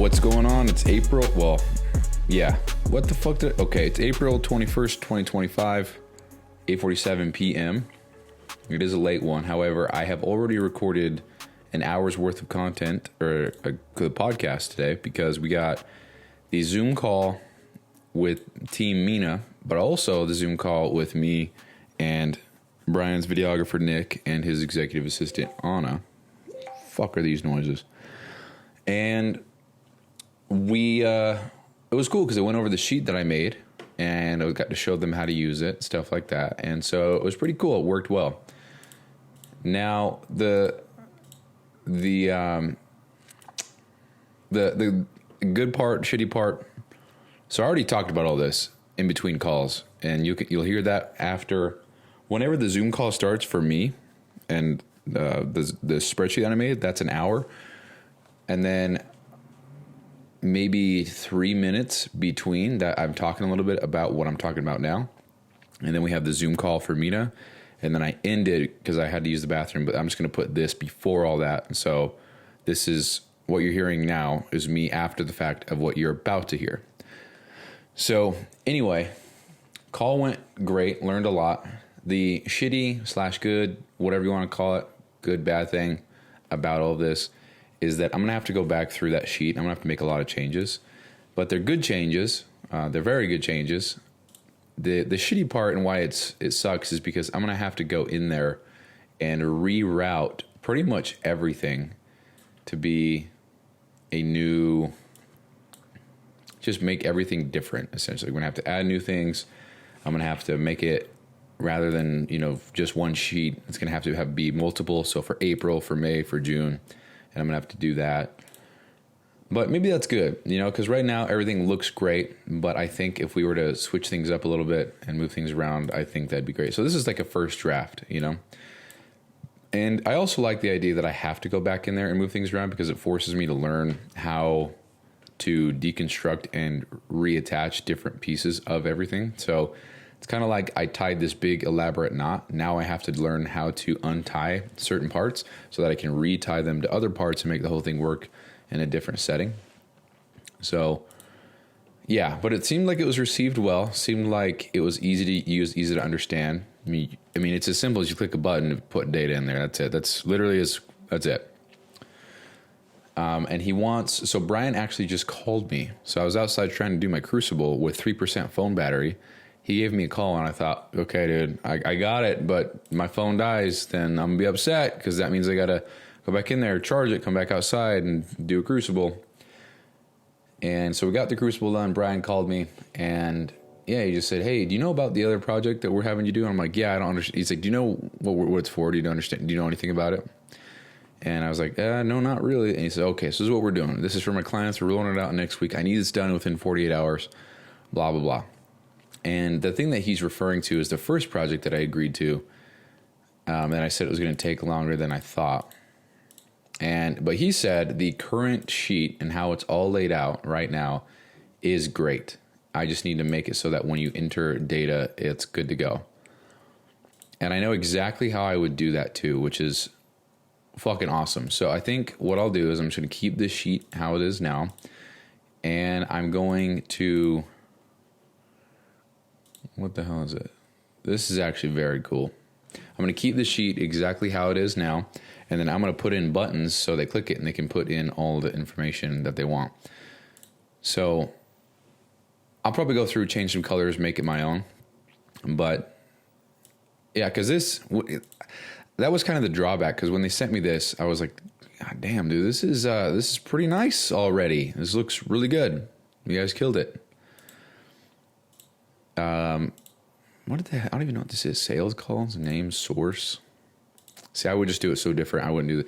What's going on? It's April. Well, yeah. What the fuck did... Okay, it's April 21st, 2025, 8:47 p.m. It is a late one. However, I have already recorded an hour's worth of content, or a good podcast today, because we got the Zoom call with Team Mina, but also the Zoom call with me and Brian's videographer, Nick, and his executive assistant, Anna. Fuck are these noises? And we, it was cool because I went over the sheet that I made and I got to show them how to use it, stuff like that. And so it was pretty cool. It worked well. Now, the good part, shitty part. So I already talked about all this in between calls, and you'll hear that after, whenever the Zoom call starts for me, and the spreadsheet that I made, that's an hour, and then maybe 3 minutes between that I'm talking a little bit about what I'm talking about now, and then we have the Zoom call for Mina, and then I ended because I had to use the bathroom, but I'm just going to put this before all that. So this is what you're hearing now is me after the fact of what you're about to hear. So anyway, call went great, learned a lot. The shitty / good, whatever you want to call it, good, bad thing about all of this is that I'm going to have to go back through that sheet. I'm going to have to make a lot of changes, but they're good changes. They're very good changes. The shitty part and why it sucks is because I'm going to have to go in there and reroute pretty much everything to be a new, just make everything different, essentially. We're going to have to add new things. I'm going to have to make it, rather than, just one sheet, it's going to have be multiple. So for April, for May, for June, and I'm going to have to do that. But maybe that's good, because right now everything looks great. But I think if we were to switch things up a little bit and move things around, I think that'd be great. So this is like a first draft, And I also like the idea that I have to go back in there and move things around because it forces me to learn how to deconstruct and reattach different pieces of everything. So it's kind of like I tied this big elaborate knot. Now I have to learn how to untie certain parts so that I can retie them to other parts and make the whole thing work in a different setting. So yeah, but it seemed like it was received well. Seemed like it was easy to use, easy to understand. I mean, it's as simple as you click a button and put data in there. That's it. That's it. And so Brian actually just called me. So I was outside trying to do my Crucible with 3% phone battery. He gave me a call and I thought, okay, dude, I got it, but my phone dies, then I'm gonna be upset because that means I gotta go back in there, charge it, come back outside and do a Crucible. And so we got the Crucible done. Brian called me and yeah, he just said, hey, do you know about the other project that we're having you do? And I'm like, yeah, I don't understand. He's like, do you know what it's for? Do you understand? Do you know anything about it? And I was like, no, not really. And he said, okay, so this is what we're doing. This is for my clients. We're rolling it out next week. I need this done within 48 hours, blah, blah, blah. And the thing that he's referring to is the first project that I agreed to. And I said it was going to take longer than I thought. But he said the current sheet and how it's all laid out right now is great. I just need to make it so that when you enter data, it's good to go. And I know exactly how I would do that too, which is fucking awesome. So I think what I'll do is I'm just going to keep this sheet how it is now. And I'm going to... What the hell is it? This is actually very cool. I'm going to keep the sheet exactly how it is now, and then I'm going to put in buttons so they click it and they can put in all the information that they want. So I'll probably go through, change some colors, make it my own. But yeah, because that was kind of the drawback, because when they sent me this, I was like, God damn, dude, this is pretty nice already. This looks really good. You guys killed it. What did I don't even know what this is. Sales calls, name, source. See, I would just do it so different. I wouldn't do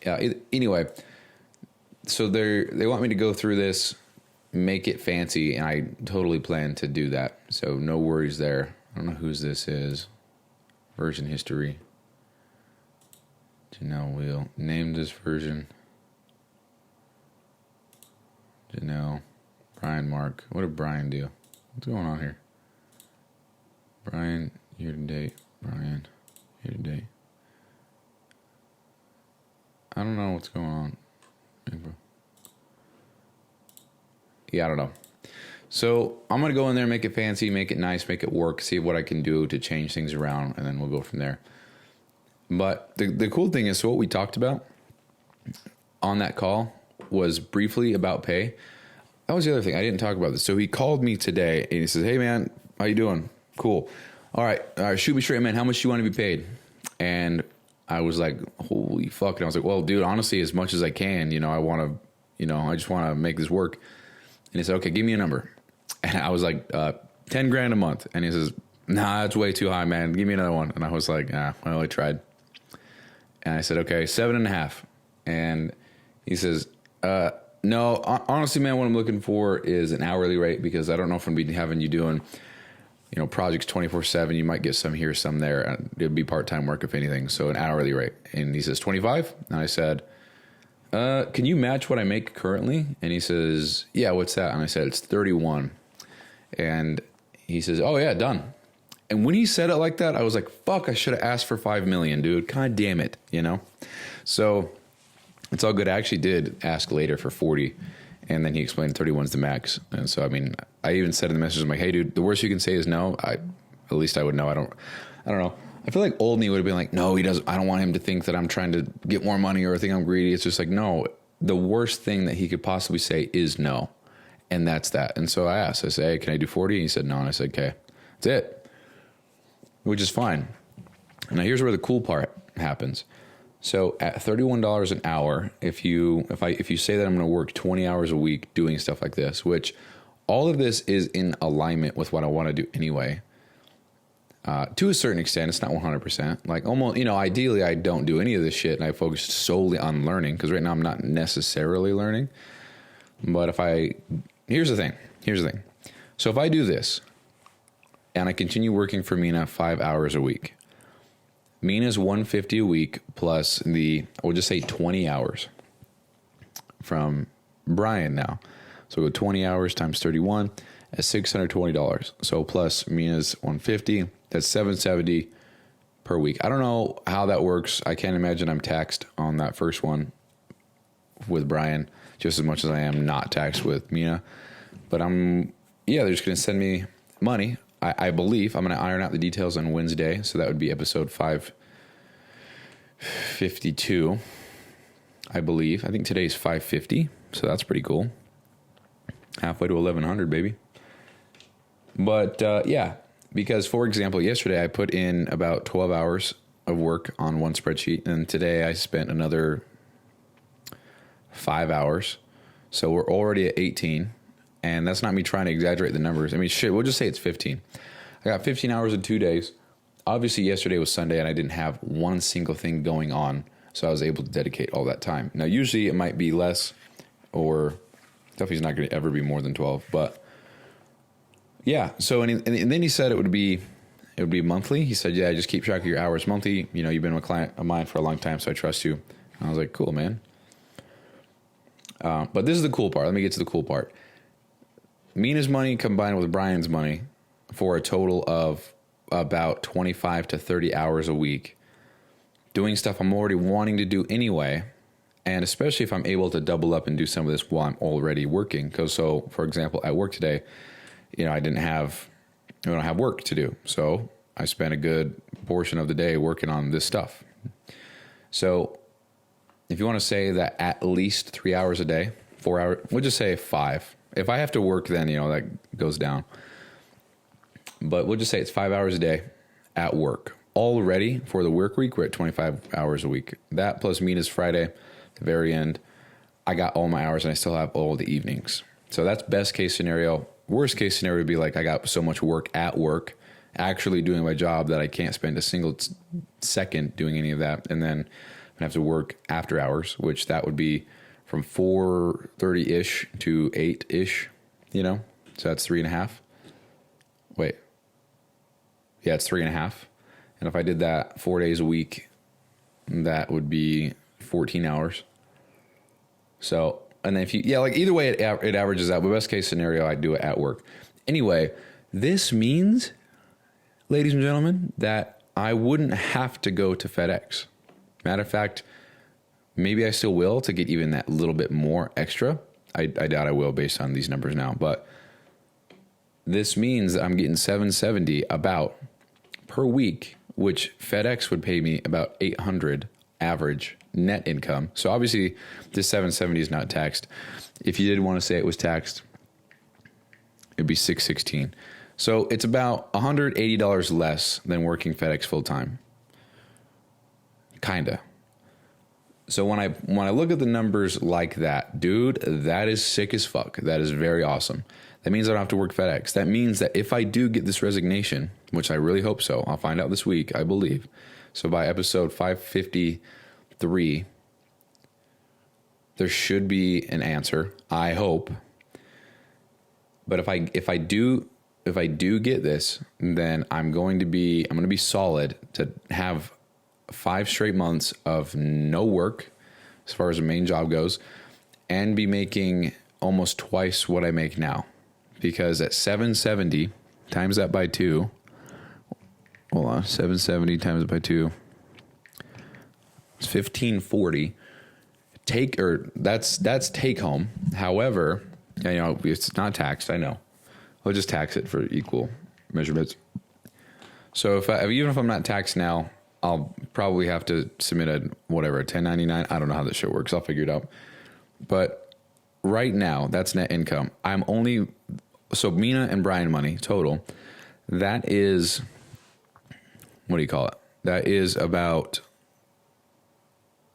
that. Anyway, so they want me to go through this, make it fancy, and I totally plan to do that. So no worries there. I don't know whose this is. Version history. Janelle Wheel. Name this version. Janelle. Brian Mark. What did Brian do? What's going on here? Brian, year to date. Brian, year to date. I don't know what's going on. April. I don't know. So I'm going to go in there, make it fancy, make it nice, make it work, see what I can do to change things around, and then we'll go from there. But the cool thing is, so what we talked about on that call was briefly about pay. That was the other thing. I didn't talk about this. So he called me today and he says, hey man, how you doing? Cool. All right. Shoot me straight, man. How much do you want to be paid? And I was like, holy fuck. And I was like, well, dude, honestly, as much as I can, I just want to make this work. And he said, okay, give me a number. And I was like, 10 grand a month. And he says, nah, that's way too high, man. Give me another one. And I was like, well, I tried. And I said, okay, 7.5. And he says, no, honestly, man, what I'm looking for is an hourly rate, because I don't know if I'm going to be having you doing, projects 24/7. You might get some here, some there. It'd be part-time work, if anything. So an hourly rate. And he says 25. And I said, can you match what I make currently? And he says, yeah, what's that? And I said, it's 31. And he says, oh yeah, done. And when he said it like that, I was like, fuck, I should have asked for 5 million, dude. God damn it. So it's all good. I actually did ask later for 40, and then he explained 31's the max. And so, I even said in the message, I'm like, hey dude, the worst you can say is no. At least I would know. I don't know. I feel like old me would have been like, no, he doesn't. I don't want him to think that I'm trying to get more money or think I'm greedy. It's just like, no, the worst thing that he could possibly say is no. And that's that. And so I asked, I said, hey, can I do 40? And he said no. And I said, okay, that's it, which is fine. Now here's where the cool part happens. So at $31 an hour, if you say that I'm going to work 20 hours a week doing stuff like this, which all of this is in alignment with what I want to do anyway, to a certain extent, it's not 100%. Like almost, ideally I don't do any of this shit and I focus solely on learning, because right now I'm not necessarily learning. But here's the thing. So if I do this and I continue working for Mina 5 hours a week, Mina's $150 a week plus we'll just say 20 hours from Brian now. So go 20 hours times 31 at $620. So plus Mina's $150, that's $770 per week. I don't know how that works. I can't imagine I'm taxed on that first one with Brian just as much as I am not taxed with Mina. But they're just going to send me money. I believe I'm going to iron out the details on Wednesday. So that would be episode 552, I believe. I think today's 550. So that's pretty cool. Halfway to 1100, baby. But because, for example, yesterday I put in about 12 hours of work on one spreadsheet. And today I spent another 5 hours. So we're already at 18. And that's not me trying to exaggerate the numbers. We'll just say it's 15. I got 15 hours in 2 days. Obviously, yesterday was Sunday, and I didn't have one single thing going on, so I was able to dedicate all that time. Now, usually it might be less, or definitely not going to ever be more than 12. But yeah, so and then he said it would be monthly. He said, yeah, just keep track of your hours monthly. You've been a client of mine for a long time, so I trust you. And I was like, cool, man. But this is the cool part. Let me get to the cool part. Mina's money combined with Brian's money for a total of about 25 to 30 hours a week doing stuff I'm already wanting to do anyway. And especially if I'm able to double up and do some of this while I'm already working. So for example, at work today, I don't have work to do. So I spent a good portion of the day working on this stuff. So if you want to say that at least 3 hours a day, 4 hours, we'll just say 5. If I have to work, then, that goes down. But we'll just say it's 5 hours a day at work. Already for the work week, we're at 25 hours a week. That plus Mina's Friday, the very end, I got all my hours and I still have all the evenings. So that's best case scenario. Worst case scenario would be like I got so much work at work, actually doing my job, that I can't spend a single second doing any of that. And then I have to work after hours, which that would be from 4:30-ish to 8-ish, so that's 3.5. Wait. Yeah, it's 3.5. And if I did that 4 days a week, that would be 14 hours. So, and then either way, it averages out. But best case scenario, I do it at work. Anyway, this means, ladies and gentlemen, that I wouldn't have to go to FedEx. Matter of fact, maybe I still will to get even that little bit more extra. I doubt I will based on these numbers now. But this means that I'm getting 770 about per week, which FedEx would pay me about 800 average net income. So obviously this 770 is not taxed. If you did want to say it was taxed, it'd be 616. So it's about $180 less than working FedEx full time. Kinda. So when I look at the numbers like that, dude, that is sick as fuck. That is very awesome. That means I don't have to work FedEx. That means that if I do get this resignation, which I really hope so, I'll find out this week, I believe. So by episode 553, there should be an answer, I hope. But if I do get this, then I'm going to be solid to have 5 straight months of no work as far as the main job goes, and be making almost twice what I make now. Because at 770 times that by 2, hold on, 770 times it by 2, it's 1540. That's take home. However, it's not taxed. I know. I'll just tax it for equal measurements. So even if I'm not taxed now, I'll probably have to submit a 1099. I don't know how this shit works. I'll figure it out. But right now, that's net income. So Mina and Brian money total, that is, what do you call it? That is about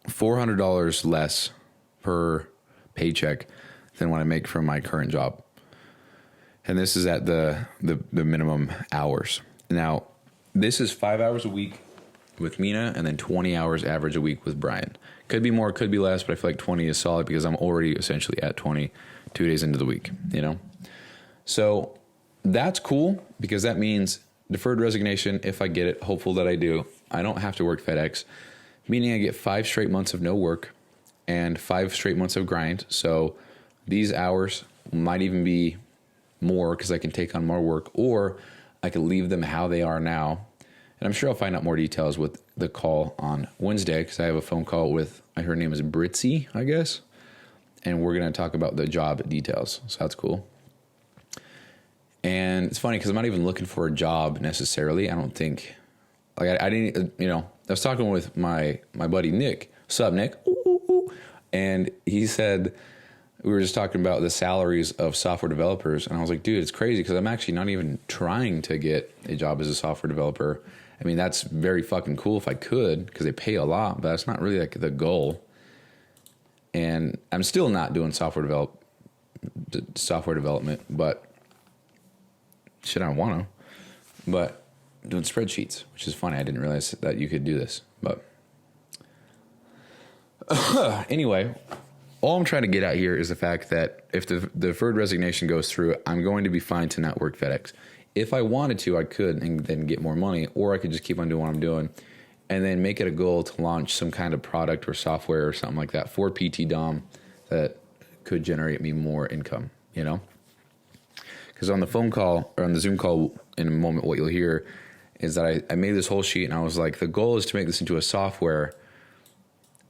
$400 less per paycheck than what I make from my current job. And this is at the minimum hours. Now, this is 5 hours a week with Mina and then 20 hours average a week with Brian. Could be more, could be less, but I feel like 20 is solid because I'm already essentially at 20 2 days into the week, So that's cool because that means deferred resignation, if I get it, hopeful that I do, I don't have to work FedEx, meaning I get 5 straight months of no work and 5 straight months of grind. So these hours might even be more because I can take on more work, or I could leave them how they are now. And I'm sure I'll find out more details with the call on Wednesday because I have a phone call with, her name is Britzy, I guess. And we're going to talk about the job details. So that's cool. And it's funny because I'm not even looking for a job necessarily. I don't think, I didn't, I was talking with my buddy Nick. What's up, Nick? Ooh. And he said, we were just talking about the salaries of software developers. And I was like, dude, it's crazy because I'm actually not even trying to get a job as a software developer. I mean, that's very fucking cool if I could because they pay a lot, but that's not really like the goal. And I'm still not doing software development, but shit, I don't want to. But I'm doing spreadsheets, which is funny. I didn't realize that you could do this. But anyway, all I'm trying to get at here is the fact that if the deferred resignation goes through, I'm going to be fine to not work FedEx. If I wanted to, I could and then get more money, or I could just keep on doing what I'm doing and then make it a goal to launch some kind of product or software or something like that for PT Dom that could generate me more income, Because on the phone call or on the Zoom call in a moment, what you'll hear is that I made this whole sheet and I was like, the goal is to make this into a software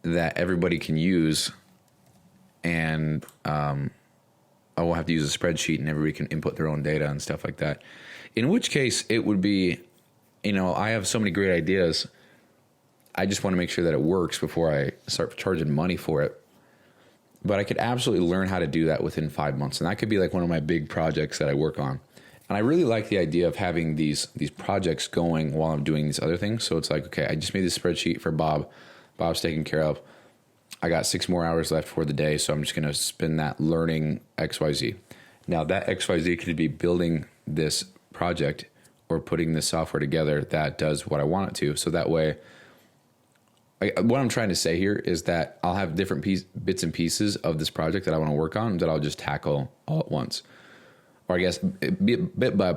that everybody can use, and I won't have to use a spreadsheet and everybody can input their own data and stuff like that. In which case it would be, I have so many great ideas. I just want to make sure that it works before I start charging money for it. But I could absolutely learn how to do that within 5 months. And that could be like one of my big projects that I work on. And I really like the idea of having these projects going while I'm doing these other things. So it's like, okay, I just made this spreadsheet for Bob. Bob's taken care of. I got 6 more hours left for the day. So I'm just going to spend that learning XYZ. Now that XYZ could be building this project or putting this software together that does what I want it to. So that way, what I'm trying to say here is that I'll have different bits and pieces of this project that I want to work on that I'll just tackle all at once. Or I guess bit by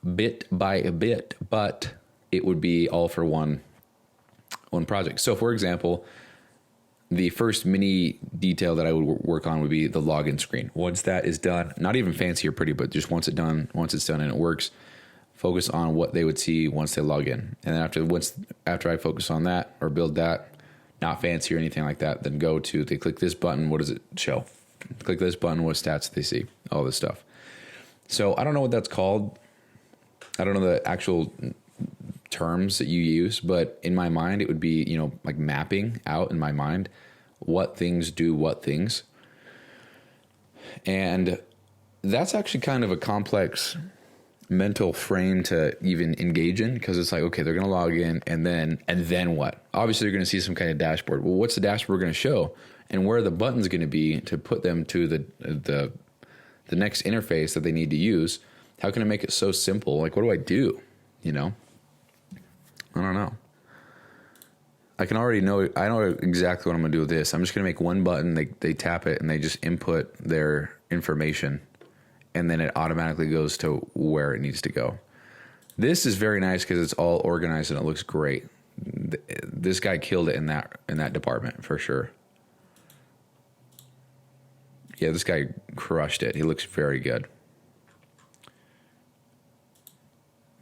bit, but it would be all for one project. So for example, the first mini detail that I would work on would be the login screen. Once that is done, not even fancy or pretty, but just once it's done and it works, focus on what they would see once they log in. And then after I focus on that or build that, not fancy or anything like that, then they click this button. What does it show? Click this button, what stats they see, all this stuff. So I don't know what that's called. I don't know the actual terms that you use, but in my mind, it would be, like mapping out in my mind what things do what things. And that's actually kind of a complex mental frame to even engage in, because it's like, okay, they're going to log in and then what? Obviously, you're going to see some kind of dashboard. Well, what's the dashboard going to show, and where are the buttons going to be to put them to the next interface that they need to use? How can I make it so simple? Like, what do I do? I don't know. I know exactly what I'm going to do with this. I'm just going to make one button. They tap it and they just input their information, and then it automatically goes to where it needs to go. This is very nice because it's all organized and it looks great. This guy killed it in that department for sure. Yeah, this guy crushed it. He looks very good.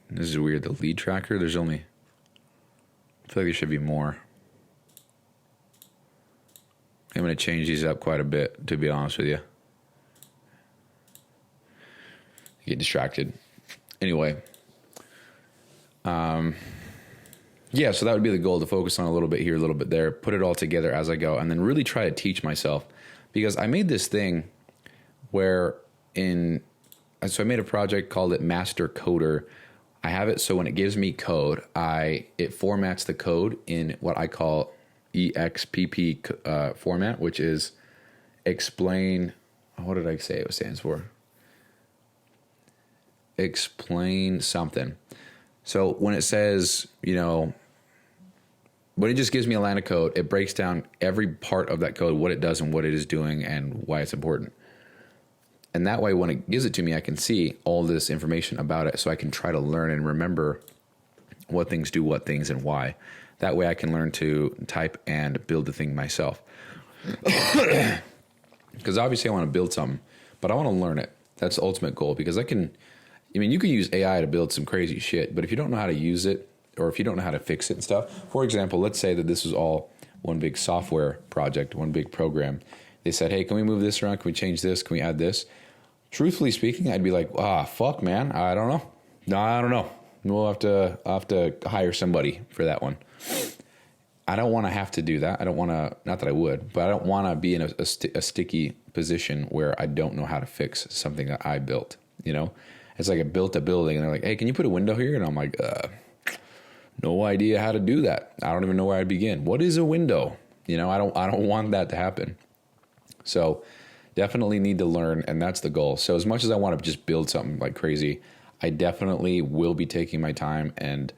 This is weird. The lead tracker, I feel like there should be more. I'm going to change these up quite a bit, to be honest with you. Get distracted. Anyway. Yeah, so that would be the goal, to focus on a little bit here, a little bit there, put it all together as I go, and then really try to teach myself. Because I made this thing so I made a project, called it Master Coder. I have it so when it gives me code, it formats the code in what I call EXPP format, which is explain. What did I say it stands for? Explain something. So when it says, when it just gives me a line of code, it breaks down every part of that code, what it does and what it is doing and why it's important. And that way, when it gives it to me, I can see all this information about it, so I can try to learn and remember what things do what things and why. That way I can learn to type and build the thing myself. Because obviously I want to build something, but I want to learn it. That's the ultimate goal, because you can use AI to build some crazy shit, but if you don't know how to use it, or if you don't know how to fix it and stuff, for example, let's say that this was all one big software project, one big program. They said, hey, can we move this around? Can we change this? Can we add this? Truthfully speaking, I'd be like, fuck, man. I don't know. No, I don't know. We'll have to hire somebody for that one. I don't want to have to do that. I don't want to, not that I would, but I don't want to be in a sticky position where I don't know how to fix something that I built. It's like I built a building and they're like, hey, can you put a window here? And I'm like, no idea how to do that. I don't even know where I'd begin. What is a window? I don't want that to happen. So definitely need to learn, and that's the goal. So as much as I want to just build something like crazy, I definitely will be taking my time, and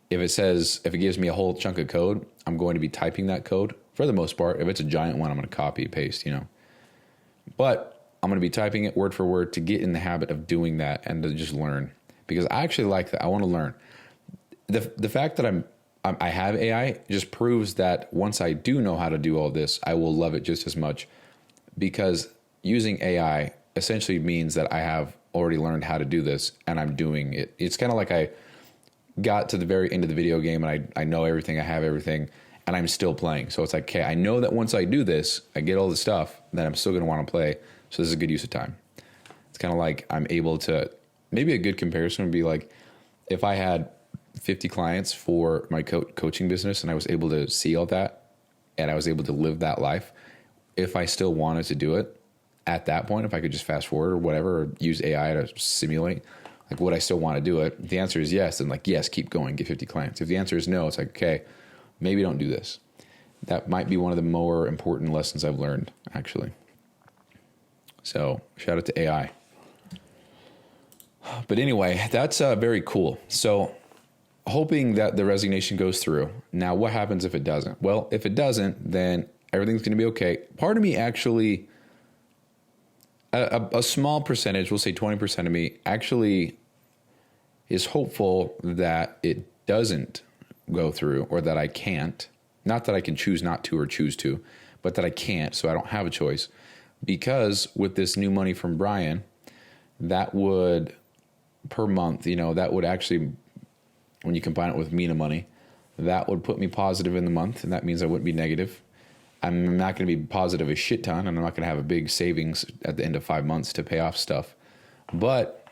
if it gives me a whole chunk of code, I'm going to be typing that code for the most part. If it's a giant one, I'm going to copy paste, But I'm going to be typing it word for word to get in the habit of doing that and to just learn, because I actually like that. I want to learn. The fact that I have AI just proves that once I do know how to do all this, I will love it just as much, because using AI essentially means that I have already learned how to do this and I'm doing it. It's kind of like I got to the very end of the video game and I know everything, I have everything, and I'm still playing. So it's like, okay, I know that once I do this, I get all the stuff, then I'm still going to want to play. So this is a good use of time. It's kind of like I'm able to, maybe a good comparison would be like if I had 50 clients for my coaching business and I was able to see all that and I was able to live that life, if I still wanted to do it at that point, if I could just fast forward or whatever, or use AI to simulate, like, would I still want to do it? If the answer is yes, then like, yes, keep going, get 50 clients. If the answer is no, it's like, okay, maybe don't do this. That might be one of the more important lessons I've learned, actually. So shout out to AI. But anyway, that's very cool. So hoping that the resignation goes through. Now, what happens if it doesn't? Well, if it doesn't, then everything's going to be okay. Part of me actually, a small percentage, we'll say 20% of me, actually is hopeful that it doesn't go through, or that I can't. Not that I can choose not to or choose to, but that I can't, so I don't have a choice. Because with this new money from Brian, that would, per month, that would actually, when you combine it with Mina money, that would put me positive in the month, and that means I wouldn't be negative. I'm not going to be positive a shit ton, and I'm not going to have a big savings at the end of 5 months to pay off stuff. But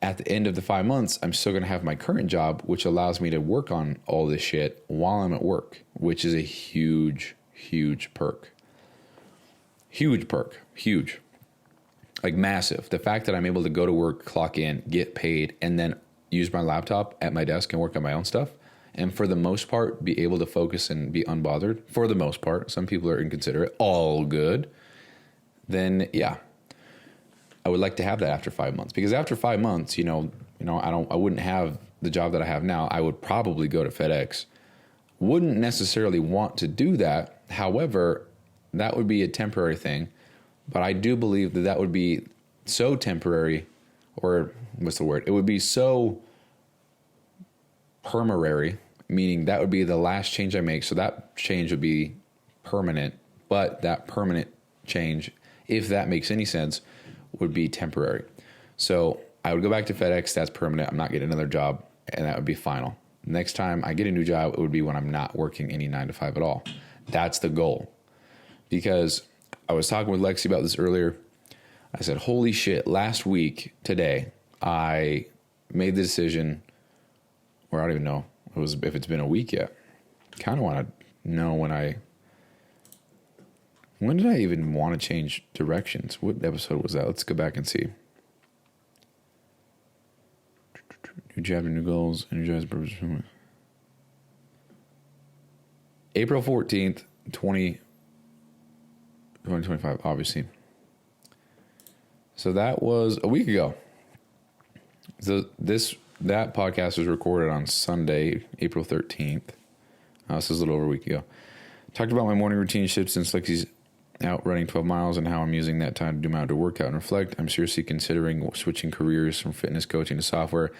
at the end of the 5 months, I'm still going to have my current job, which allows me to work on all this shit while I'm at work, which is a huge, huge perk. Huge perk. Huge. Like massive. The fact that I'm able to go to work, clock in, get paid, and then use my laptop at my desk and work on my own stuff. And for the most part, be able to focus and be unbothered. For the most part, some people are inconsiderate. All good. Then, yeah. I would like to have that after 5 months, because after 5 months, I wouldn't have the job that I have now. I would probably go to FedEx. Wouldn't necessarily want to do that. However, that would be a temporary thing, but I do believe that would be so temporary, or what's the word? It would be so permanent, meaning that would be the last change I make. So that change would be permanent, but that permanent change, if that makes any sense, would be temporary. So I would go back to FedEx. That's permanent. I'm not getting another job, and that would be final. Next time I get a new job, it would be when I'm not working any 9 to 5 at all. That's the goal. Because I was talking with Lexi about this earlier. I said, holy shit, last week, today, I made the decision, or I don't even know if it's been a week yet. Kind of want to know when did I even want to change directions? What episode was that? Let's go back and see. New chapter, new goals, energize purpose. April 14th, 2025, obviously. So that was a week ago. So that podcast was recorded on Sunday, April 13th. This is a little over a week ago. Talked about my morning routine shift since Lexi's out running 12 miles and how I'm using that time to do my outdoor workout and reflect. I'm seriously considering switching careers from fitness coaching to software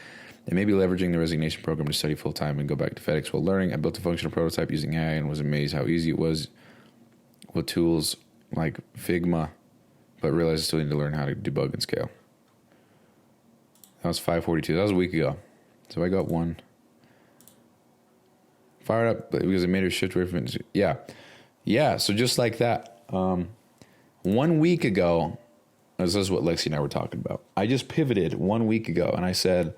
and maybe leveraging the resignation program to study full-time and go back to FedEx while learning. I built a functional prototype using AI and was amazed how easy it was with tools like Figma, but realized I still need to learn how to debug and scale. That was 5:42. That was a week ago. So I got one. Fired up because it made her shift away from it. Yeah. Yeah, so just like that. 1 week ago, this is what Lexi and I were talking about. I just pivoted 1 week ago and I said,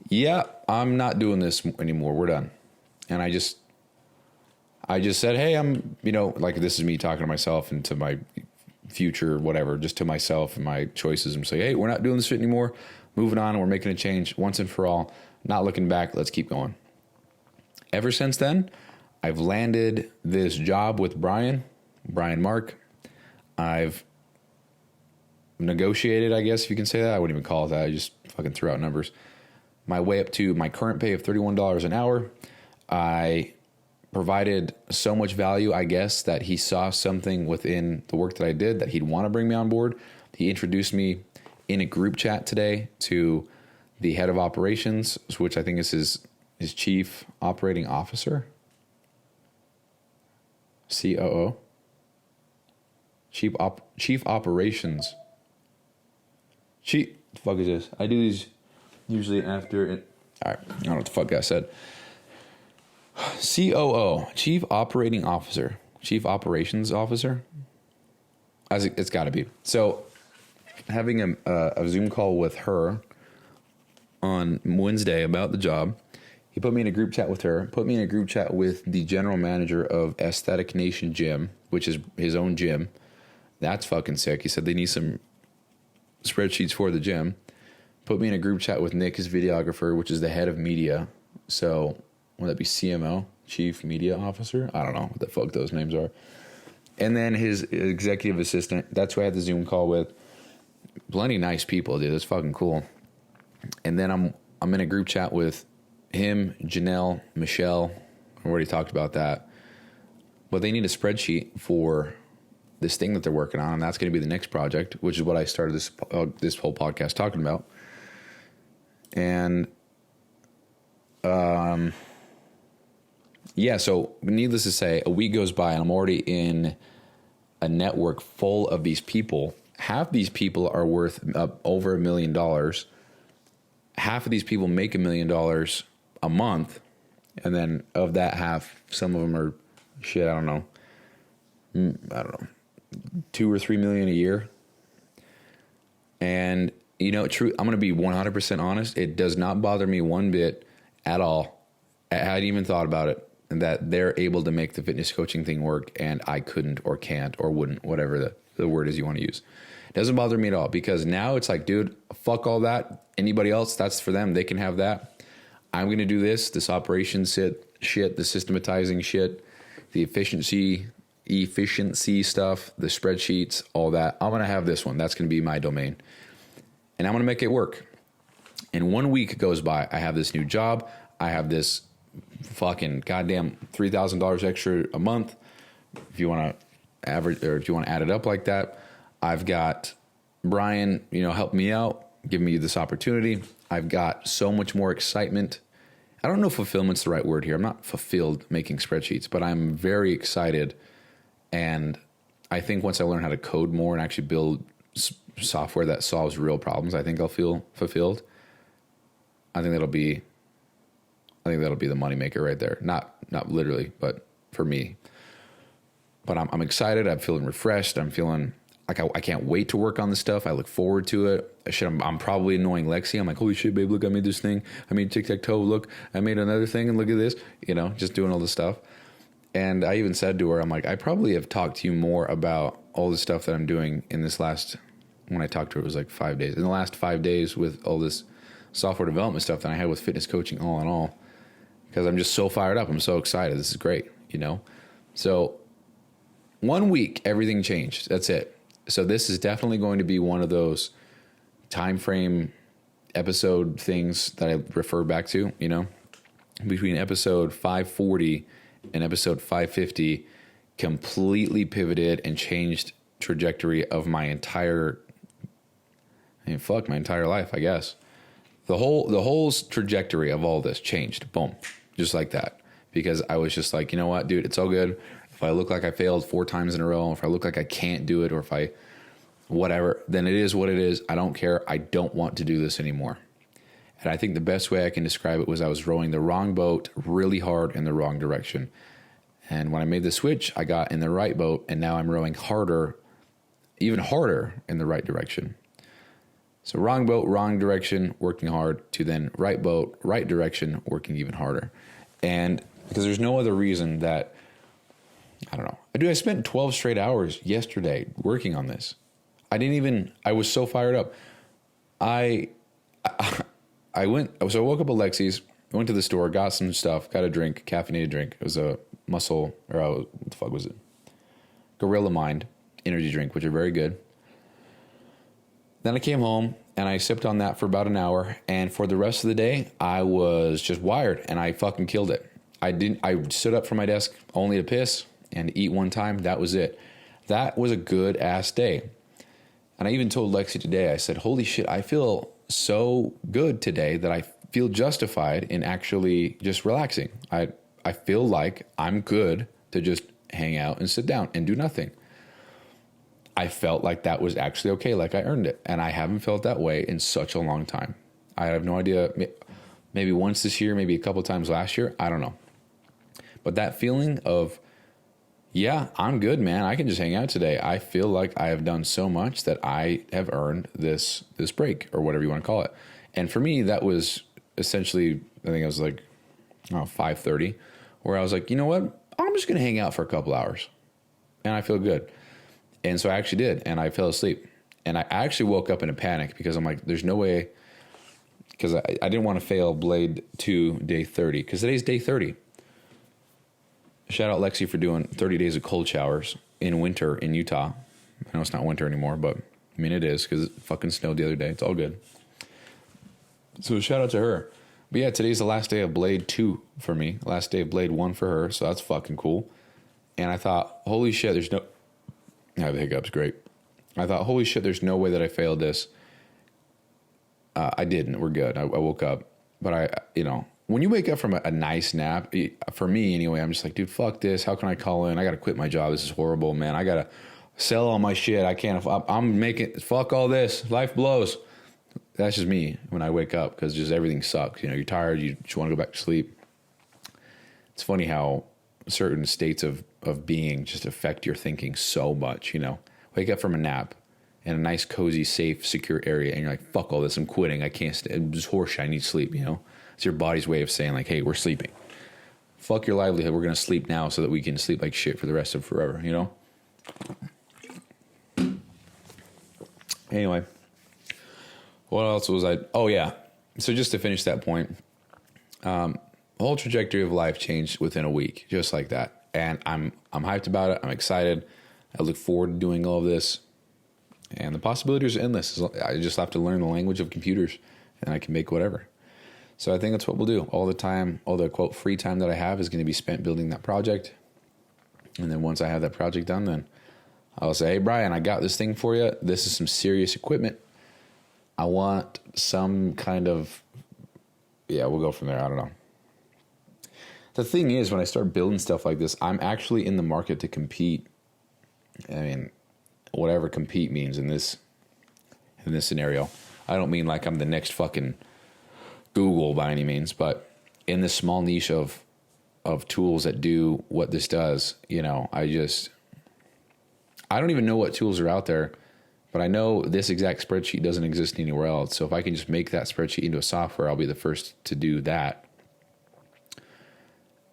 yeah, I'm not doing this anymore. We're done. And I just said, hey, this is me talking to myself and to my future, whatever, just to myself and my choices, and say, hey, we're not doing this shit anymore. Moving on. We're making a change once and for all. Not looking back. Let's keep going. Ever since then, I've landed this job with Brian Mark. I've negotiated, I guess if you can say that. I wouldn't even call it that. I just fucking threw out numbers. My way up to my current pay of $31 an hour. I provided so much value, I guess, that he saw something within the work that I did that he'd want to bring me on board. He introduced me in a group chat today to the head of operations, which I think is his chief operating officer. COO. Chief operations. The fuck is this? I do these usually after it. All right. I don't know what the fuck I said. COO. Chief operating officer. Chief operations officer. It's got to be. So having a Zoom call with her on Wednesday about the job. He put me in a group chat with her, put me in a group chat with the general manager of Aesthetic Nation Gym, which is his own gym. That's fucking sick. He said they need some spreadsheets for the gym. Put me in a group chat with Nick, his videographer, which is the head of media. So, would that be CMO, Chief Media Officer? I don't know what the fuck those names are. And then his executive assistant. That's who I had the Zoom call with. Plenty nice people, dude. That's fucking cool. And then I'm in a group chat with him, Janelle, Michelle. I already talked about that. But they need a spreadsheet for this thing that they're working on, and that's going to be the next project, which is what I started this whole podcast talking about. And so needless to say, a week goes by and I'm already in a network full of these people. Half these people are worth over $1 million. Half of these people make $1 million a month. And then of that half, some of them are shit, I don't know. I don't know, 2 or 3 million a year. And I'm going to be 100% honest. It does not bother me one bit at all. I hadn't even thought about it, and that they're able to make the fitness coaching thing work and I couldn't or can't or wouldn't, whatever the word is you want to use. It doesn't bother me at all, because now it's like, dude, fuck all that. Anybody else, that's for them. They can have that. I'm going to do this operations shit, the systematizing shit, the efficiency stuff, the spreadsheets, all that. I'm going to have this one. That's going to be my domain. And I'm going to make it work. And 1 week goes by. I have this new job. I have this fucking goddamn $3,000 extra a month. If you want to average, or if you want to add it up like that, I've got Brian, help me out, give me this opportunity. I've got so much more excitement. I don't know if fulfillment's the right word here. I'm not fulfilled making spreadsheets, but I'm very excited. And I think once I learn how to code more and actually build software that solves real problems, I think I'll feel fulfilled. I think that'll be the moneymaker right there. Not literally, but for me. But I'm excited. I'm feeling refreshed. I'm feeling like I can't wait to work on this stuff. I look forward to it. I'm probably annoying Lexi. I'm like, holy shit, babe, look, I made this thing. I made tic-tac-toe. Look, I made another thing, and look at this. Just doing all this stuff. And I even said to her, I'm like, I probably have talked to you more about all the stuff that I'm doing in this when I talked to her, it was like 5 days. In the last 5 days with all this software development stuff than I had with fitness coaching all in all. Because I'm just so fired up. I'm so excited. This is great, So 1 week, everything changed. That's it. So this is definitely going to be one of those time frame episode things that I refer back to, between episode 540 and episode 550, completely pivoted and changed trajectory of my entire life, I guess. The whole trajectory of all this changed. Boom. Just like that. Because I was just like, you know what, dude, it's all good. If I look like I failed 4 times in a row, if I look like I can't do it, or if I whatever, then it is what it is. I don't care. I don't want to do this anymore. And I think the best way I can describe it was I was rowing the wrong boat really hard in the wrong direction. And when I made the switch, I got in the right boat, and now I'm rowing harder, even harder in the right direction. So wrong boat, wrong direction, working hard, to then right boat, right direction, working even harder. And because there's no other reason that, I don't know. I spent 12 straight hours yesterday working on this. I was so fired up. I woke up at Lexi's, went to the store, got some stuff, got a drink, caffeinated drink. It was a what the fuck was it? Gorilla Mind energy drink, which are very good. Then I came home and I sipped on that for about an hour. And for the rest of the day, I was just wired, and I fucking killed it. I stood up from my desk only to piss and eat one time. That was it. That was a good ass day. And I even told Lexi today, I said, holy shit, I feel so good today that I feel justified in actually just relaxing. I feel like I'm good to just hang out and sit down and do nothing. I felt like that was actually okay, like I earned it. And I haven't felt that way in such a long time. I have no idea, maybe once this year, maybe a couple times last year, I don't know. But that feeling of, yeah, I'm good, man. I can just hang out today. I feel like I have done so much that I have earned this break, or whatever you want to call it. And for me, that was essentially, I think it was like 5:30, where I was like, you know what? I'm just going to hang out for a couple hours, and I feel good. And so I actually did, and I fell asleep. And I actually woke up in a panic because I'm like, there's no way, because I didn't want to fail Blade 2 day 30, because today's day 30. Shout out Lexi for doing 30 days of cold showers in winter in Utah. I know it's not winter anymore, but I mean it is, because it fucking snowed the other day. It's all good. So shout out to her. But yeah, today's the last day of Blade 2 for me. Last day of Blade 1 for her, so that's fucking cool. And I thought, holy shit, I have the hiccups, great. I thought, holy shit, there's no way that I failed this. I didn't. We're good. I woke up. But when you wake up from a nice nap, for me anyway, I'm just like, dude, fuck this. How can I call in? I got to quit my job. This is horrible, man. I got to sell all my shit. I can't. I'm making, fuck all this. Life blows. That's just me when I wake up, because just everything sucks. You're tired. You just want to go back to sleep. It's funny how certain states of being just affect your thinking so much, Wake up from a nap in a nice, cozy, safe, secure area, and you're like, fuck all this, I'm quitting, I can't stay, it's horseshit, I need sleep, It's your body's way of saying, like, hey, we're sleeping. Fuck your livelihood, we're going to sleep now so that we can sleep like shit for the rest of forever, Anyway, what else was I... Oh, yeah. So just to finish that point, the whole trajectory of life changed within a week, just like that. And I'm hyped about it. I'm excited. I look forward to doing all of this. And the possibilities are endless. I just have to learn the language of computers, and I can make whatever. So I think that's what we'll do. All the time, all the, quote, free time that I have is going to be spent building that project. And then once I have that project done, then I'll say, hey, Brian, I got this thing for you. This is some serious equipment. I want some kind of, we'll go from there. I don't know. The thing is, when I start building stuff like this, I'm actually in the market to compete. I mean, whatever compete means in this scenario. I don't mean like I'm the next fucking Google by any means, but in this small niche of tools that do what this does, I don't even know what tools are out there, but I know this exact spreadsheet doesn't exist anywhere else. So if I can just make that spreadsheet into a software, I'll be the first to do that.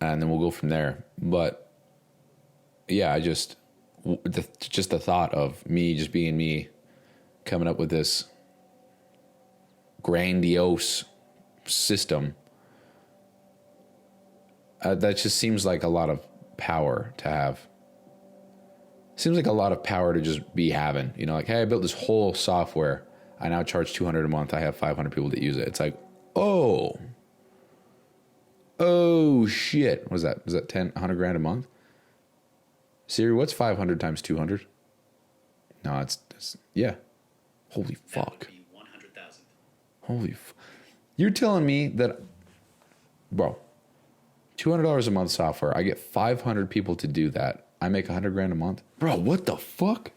And then we'll go from there. But yeah, just the thought of me just being me, coming up with this grandiose system, that just seems like a lot of power to have. Seems like a lot of power to just be having, like, hey, I built this whole software. I now charge $200 a month. I have 500 people that use it. It's like, oh shit. What is that? Is that 100 grand a month? Siri, what's 500 times 200? No, it's yeah. Holy fuck. That would be 100,000. Holy You're telling me that, bro, $200 a month software. I get 500 people to do that. I make 100 grand a month. Bro, what the fuck?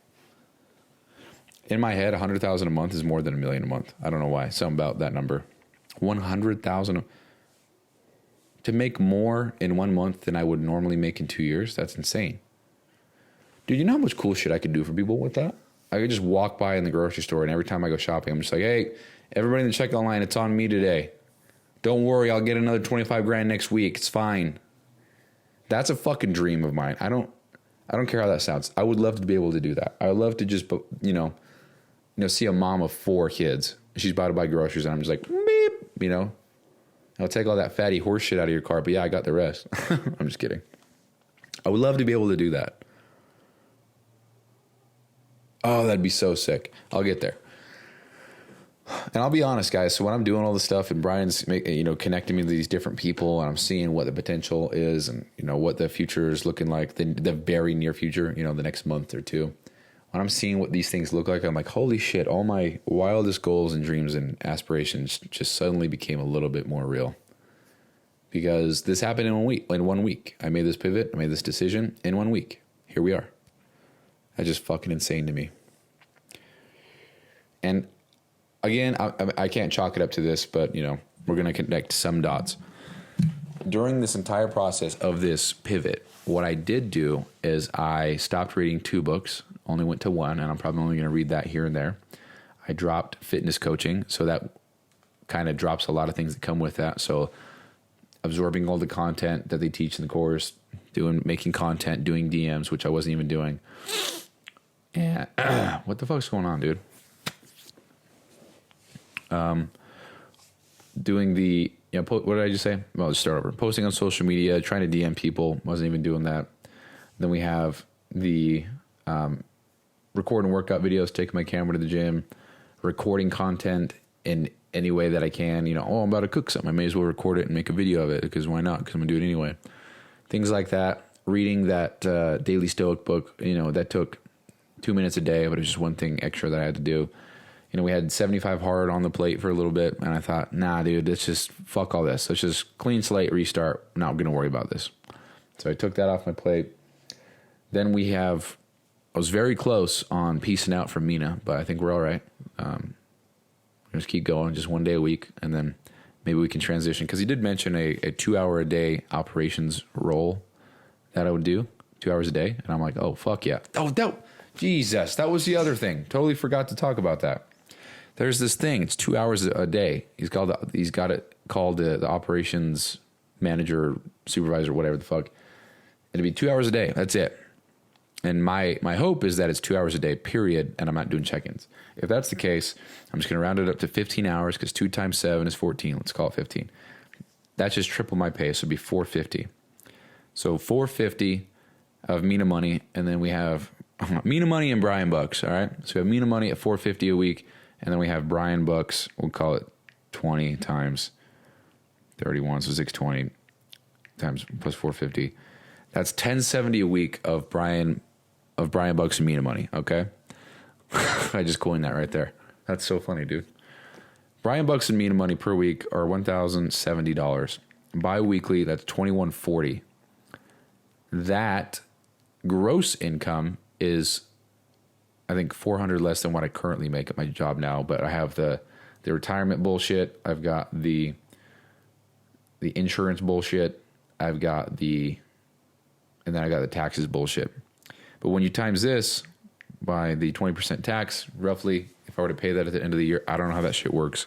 In my head, 100,000 a month is more than $1 million a month. I don't know why. Something about that number. 100,000 to make more in 1 month than I would normally make in 2 years. That's insane. Dude, you know how much cool shit I could do for people with that? I could just walk by in the grocery store, and every time I go shopping, I'm just like, hey, everybody in the checkout line, it's on me today. Don't worry, I'll get another 25 grand next week. It's fine. That's a fucking dream of mine. I don't care how that sounds. I would love to be able to do that. I would love to just, see a mom of 4 kids. She's about to buy groceries, and I'm just like, beep, I'll take all that fatty horse shit out of your car, but yeah, I got the rest. I'm just kidding. I would love to be able to do that. Oh, that'd be so sick. I'll get there. And I'll be honest, guys. So when I'm doing all this stuff and Brian's connecting me to these different people, and I'm seeing what the potential is, and what the future is looking like, the very near future, the next month or two. When I'm seeing what these things look like, I'm like, holy shit! All my wildest goals and dreams and aspirations just suddenly became a little bit more real. Because this happened in 1 week. In 1 week, I made this pivot. I made this decision in 1 week. Here we are. That's just fucking insane to me. And again, I can't chalk it up to this, but, we're going to connect some dots. During this entire process of this pivot, what I did do is I stopped reading 2 books, only went to 1, and I'm probably only going to read that here and there. I dropped fitness coaching, so that kind of drops a lot of things that come with that. So absorbing all the content that they teach in the course, making content, doing DMs, which I wasn't even doing. And what the fuck's going on, dude? Doing the, what did I just say? Well, let's start over. Posting on social media, trying to DM people, wasn't even doing that. Then we have the recording workout videos, taking my camera to the gym, recording content in any way that I can. I'm about to cook something. I may as well record it and make a video of it, because why not? Because I'm going to do it anyway. Things like that. Reading that Daily Stoic book, that took 2 minutes a day, but it was just one thing extra that I had to do. We had 75 hard on the plate for a little bit, and I thought, nah, dude, let's just fuck all this. Let's just clean slate, restart. Not going to worry about this. So I took that off my plate. Then I was very close on peacing out from Mina, but I think we're all right. Just keep going, just 1 day a week, and then maybe we can transition. Because he did mention a 2-hour-a-day operations role that I would do, 2 hours a day. And I'm like, oh, fuck yeah. Oh, Jesus, that was the other thing. Totally forgot to talk about that. There's this thing. It's 2 hours a day. He's got it called the operations manager, supervisor, whatever the fuck. It'll be 2 hours a day. That's it. And my hope is that it's 2 hours a day, period, and I'm not doing check-ins. If that's the case, I'm just going to round it up to 15 hours because 2 times 7 is 14. Let's call it 15. That's just triple my pay, so it'd be $450. So $450 of Mina money, and then we have Mina money and Brian bucks, all right? So we have Mina money at $450 a week, and then we have Brian bucks, we'll call it 20 times 31, so 620 times plus 450. That's $1070 a week of Brian bucks and Mina money, okay? I just coined that right there. That's so funny, dude. Brian bucks and Mina money per week are $1,070. Bi-weekly, that's $2,140. That gross income is, I think, $400 less than what I currently make at my job now, but I have the retirement bullshit. I've got the insurance bullshit. And then I got the taxes bullshit. But when you times this by the 20% tax, roughly, if I were to pay that at the end of the year, I don't know how that shit works.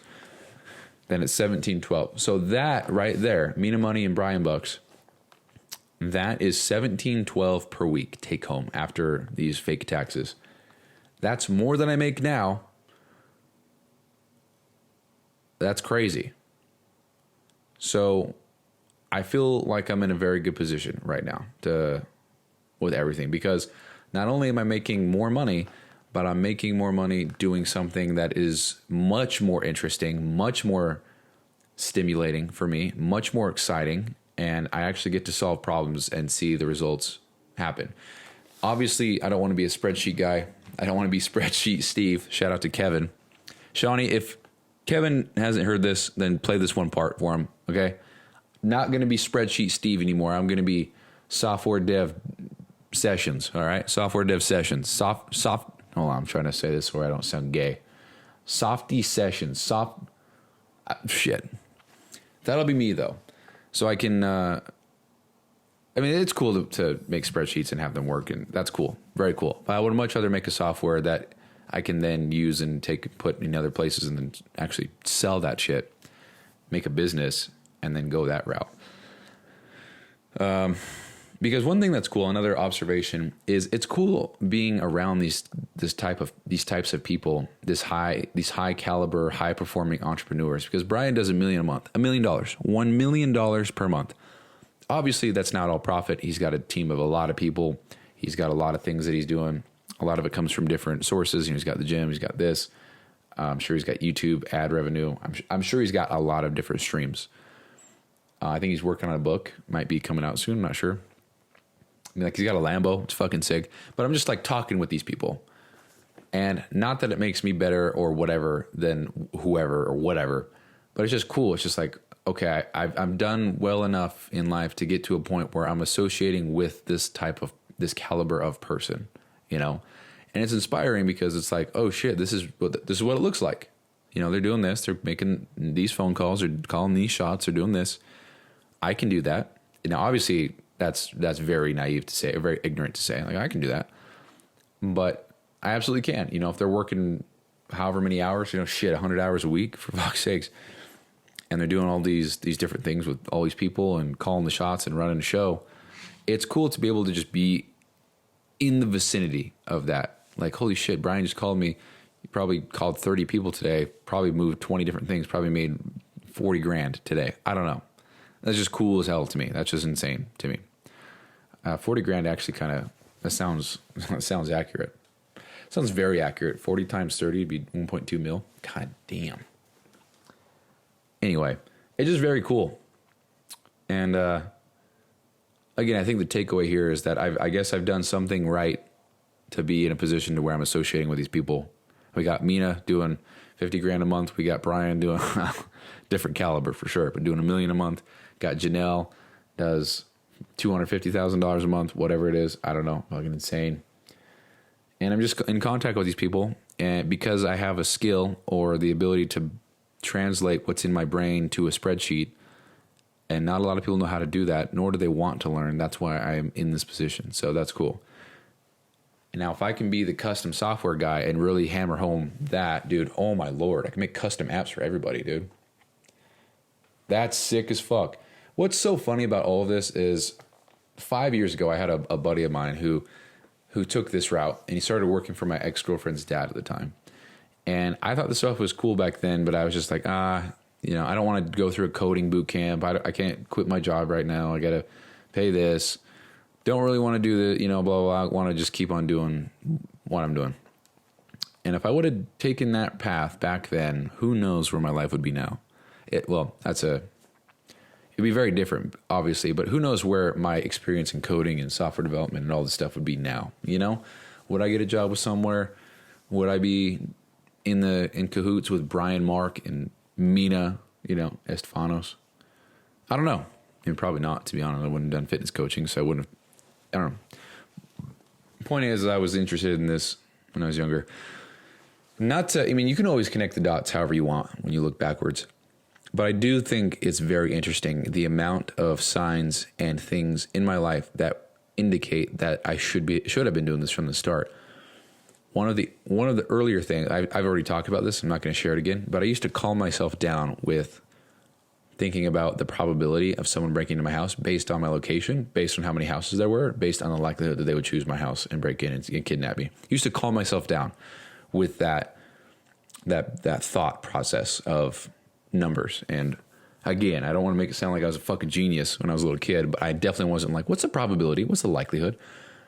Then it's $1,712. So that right there, Mina money and Brian bucks, that is $1,712 per week take home after these fake taxes. That's more than I make now. That's crazy. So I feel like I'm in a very good position right now with everything, because not only am I making more money, but I'm making more money doing something that is much more interesting, much more stimulating for me, much more exciting, and I actually get to solve problems and see the results happen. Obviously, I don't want to be a spreadsheet guy. I don't want to be spreadsheet Steve. Shout out to Kevin. Shawnee, if Kevin hasn't heard this, then play this one part for him, okay? Not going to be spreadsheet Steve anymore. I'm going to be software dev sessions, all right? Software dev sessions. Hold on, I'm trying to say this where I don't sound gay. Softy sessions. Shit. That'll be me, though. So I can, I mean, it's cool to make spreadsheets and have them work, and that's cool. Very cool. But I would much rather make a software that I can then use and put in other places and then actually sell that shit, make a business, and then go that route. Because one thing that's cool, another observation, is it's cool being around these types of people, these high caliber, high performing entrepreneurs. Because Brian does $1 million a month, $1 million, $1 million per month. Obviously, that's not all profit. He's got a team of a lot of people. He's got a lot of things that he's doing. A lot of it comes from different sources. He's got the gym. He's got this. I'm sure he's got YouTube ad revenue. I'm sure he's got a lot of different streams. I think he's working on a book. Might be coming out soon. I'm not sure. I mean, like, he's got a Lambo. It's fucking sick. But I'm just like talking with these people. And not that it makes me better or whatever than whoever or whatever. But it's just cool. It's just like, okay, I'm done well enough in life to get to a point where I'm associating with this caliber of person, you know? And it's inspiring because it's like, oh shit, this is what it looks like. You know, they're doing this. They're making these phone calls. They're calling these shots. They're doing this. I can do that. Now, obviously, that's very naive to say, or very ignorant to say. Like, I can do that. But I absolutely can. You know, if they're working however many hours, 100 hours a week, for fuck's sakes, and they're doing all these different things with all these people and calling the shots and running the show, it's cool to be able to just be in the vicinity of that. Like, holy shit, Brian just called me. He probably called 30 people today, probably moved 20 different things, probably made 40 grand today. I don't know. That's just cool as hell to me. That's just insane to me. 40 grand actually that sounds accurate. Sounds very accurate. 40 times 30 would be 1.2 mil. God damn. Anyway, it's just very cool. And again, I think the takeaway here is that I guess I've done something right to be in a position to where I'm associating with these people. We got Mina doing 50 grand a month. We got Brian doing different caliber for sure, but doing $1 million a month. Got Janelle does $250,000 a month, whatever it is. I don't know, fucking insane. And I'm just in contact with these people, and because I have a skill or the ability to translate what's in my brain to a spreadsheet And not a lot of people know how to do that, nor do they want to learn. That's why I'm in this position. So that's cool. And now, if I can be the custom software guy and really hammer home that, dude, oh my Lord, I can make custom apps for everybody, dude. That's sick as fuck. What's so funny about all of this is 5 years ago, I had a buddy of mine who took this route, and he started working for my ex-girlfriend's dad at the time. And I thought the stuff was cool back then, but I was just like, I don't want to go through a coding boot camp. I can't quit my job right now. I got to pay this. Don't really want to do the, blah, blah, blah. I want to just keep on doing what I'm doing. And if I would have taken that path back then, who knows where my life would be now? It'd be very different, obviously, but who knows where my experience in coding and software development and all this stuff would be now, Would I get a job with somewhere? Would I be in cahoots with Brian, Mark, and Mina, Estefanos? I don't know. Probably not, to be honest. I wouldn't have done fitness coaching, so I wouldn't have. I don't know. Point is, I was interested in this when I was younger. You can always connect the dots however you want when you look backwards. But I do think it's very interesting the amount of signs and things in my life that indicate that I should have been doing this from the start. One of the earlier things, I've already talked about this. I'm not going to share it again, but I used to calm myself down with thinking about the probability of someone breaking into my house based on my location, based on how many houses there were, based on the likelihood that they would choose my house and break in and kidnap me. I used to calm myself down with that thought process of numbers. And again, I don't want to make it sound like I was a fucking genius when I was a little kid, but I definitely wasn't like, what's the probability? What's the likelihood?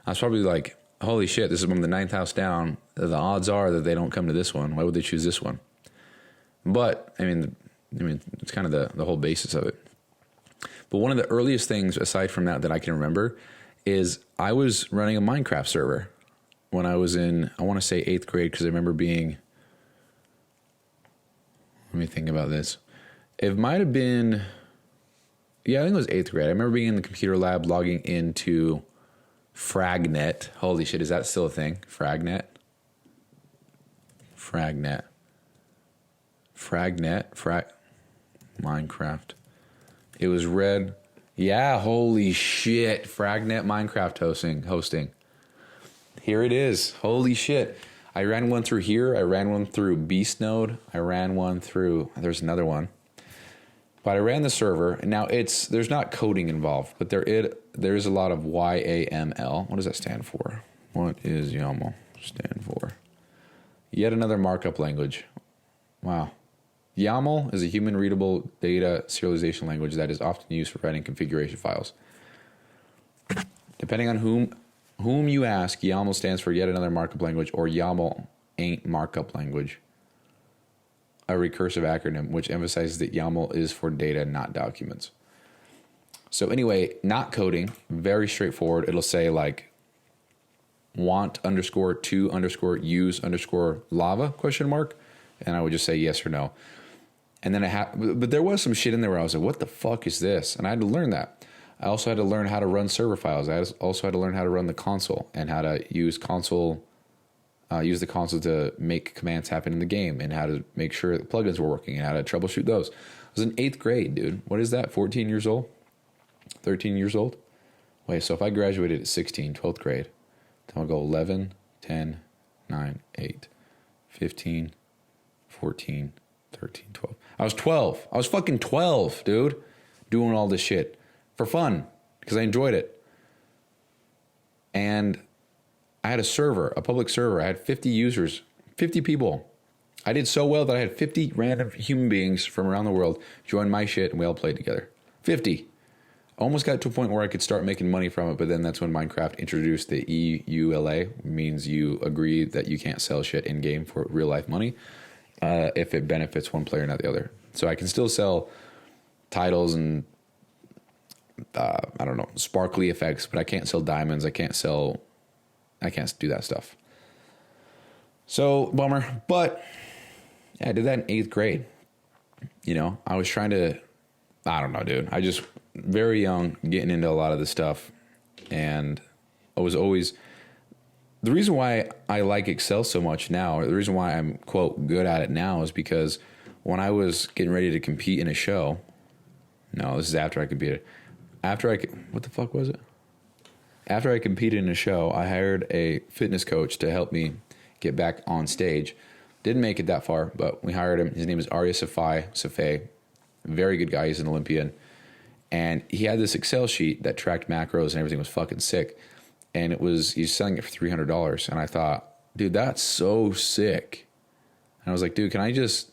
I was probably like, holy shit, this is from the 9th house down. The odds are that they don't come to this one. Why would they choose this one? But it's kind of the whole basis of it. But one of the earliest things aside from that I can remember is I was running a Minecraft server when I was in, I want to say 8th grade, because I remember being, let me think about this. It might have been, I think it was 8th grade. I remember being in the computer lab logging into Fragnet. Holy shit, is that still a thing? Fragnet. Minecraft. It was red. Yeah, holy shit. Fragnet Minecraft hosting. Here it is. Holy shit. I ran one through here. I ran one through Beast Node. I ran one through, there's another one. But I ran the server. And now there's not coding involved, but there's a lot of YAML. What does that stand for? What is YAML stand for? Yet another markup language. Wow. YAML is a human-readable data serialization language that is often used for writing configuration files. Depending on whom you ask, YAML stands for yet another markup language, or YAML ain't markup language, a recursive acronym which emphasizes that YAML is for data, not documents. So anyway, not coding, very straightforward. It'll say like want underscore to underscore use underscore lava ? And I would just say yes or no. And then but there was some shit in there where I was like, what the fuck is this? And I had to learn that. I also had to learn how to run server files. I also had to learn how to run the console and how to use the console to make commands happen in the game, and how to make sure the plugins were working and how to troubleshoot those. I was in 8th grade, dude. What is that? 14 years old? 13 years old? Wait, so if I graduated at 16, 12th grade, then I'll go 11, 10, 9, 8, 15, 14, 13, 12. I was 12. I was fucking 12, dude, doing all this shit for fun because I enjoyed it. And I had a public server. I had 50 users, 50 people. I did so well that I had 50 random human beings from around the world join my shit, and we all played together. 50. I almost got to a point where I could start making money from it, but then that's when Minecraft introduced the EULA, means you agree that you can't sell shit in-game for real-life money if it benefits one player, not the other. So I can still sell titles and, sparkly effects, but I can't sell diamonds. I can't do that stuff. So, bummer. But yeah, I did that in 8th grade. I was trying to, I don't know, dude. I just, very young, getting into a lot of this stuff. And I was always, the reason why I like Excel so much now, or the reason why I'm, quote, good at it now, is because when I was getting ready to compete in a show, No, this is after I competed. What the fuck was it? After I competed in a show, I hired a fitness coach to help me get back on stage. Didn't make it that far, but we hired him. His name is Arya Safai. Very good guy. He's an Olympian. And he had this Excel sheet that tracked macros and everything was fucking sick. And he's selling it for $300. And I thought, dude, that's so sick. And I was like, dude, can I just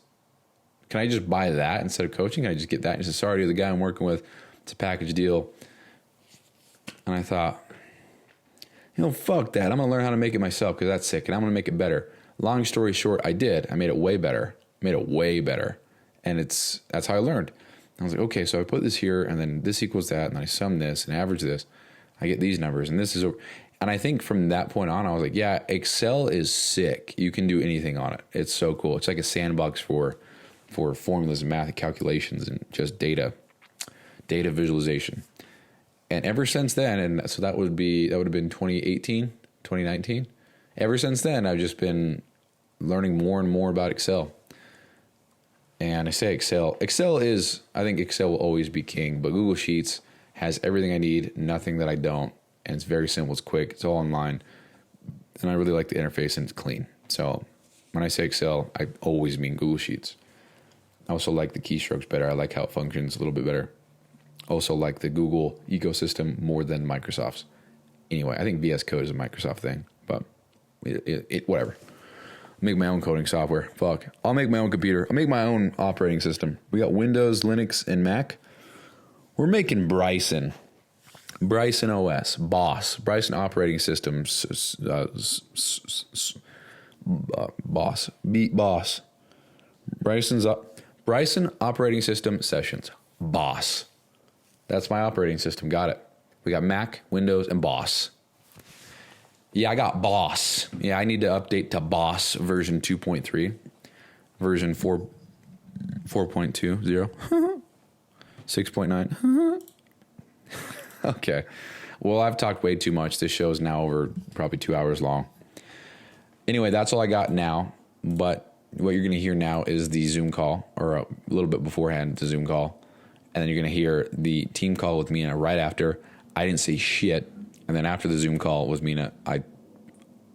buy that instead of coaching? Can I just get that? And he said, sorry, the guy I'm working with, it's a package deal. And I thought, fuck that. I'm going to learn how to make it myself because that's sick. And I'm going to make it better. Long story short, I did. I made it way better. And that's how I learned. I was like, okay, so I put this here and then this equals that. And then I sum this and average this. I get these numbers and this is, and I think from that point on, I was like, yeah, Excel is sick. You can do anything on it. It's so cool. It's like a sandbox for formulas and math and calculations and just data visualization. And ever since then, and so that would have been 2018, 2019. Ever since then, I've just been learning more and more about Excel. And I say Excel. I think Excel will always be king, but Google Sheets has everything I need, nothing that I don't. And it's very simple. It's quick. It's all online. And I really like the interface and it's clean. So when I say Excel, I always mean Google Sheets. I also like the keystrokes better. I like how it functions a little bit better. Also like the Google ecosystem more than Microsoft's. Anyway, I think VS Code is a Microsoft thing, but whatever. Make my own coding software. Fuck. I'll make my own computer. I'll make my own operating system. We got Windows, Linux, and Mac. We're making Bryson OS, Boss, Bryson operating systems, Boss, Bryson operating system sessions, Boss. That's my operating system. Got it. We got Mac, Windows, and Boss. Yeah, I got Boss. Yeah, I need to update to Boss version 2.3, version 4.20, 6.9. Okay. Well, I've talked way too much. This show is now over probably 2 hours long. Anyway, that's all I got now. But what you're going to hear now is the Zoom call, or a little bit beforehand, the Zoom call. And then you're going to hear the team call with Mina right after. I didn't say shit. And then after the Zoom call with Mina, I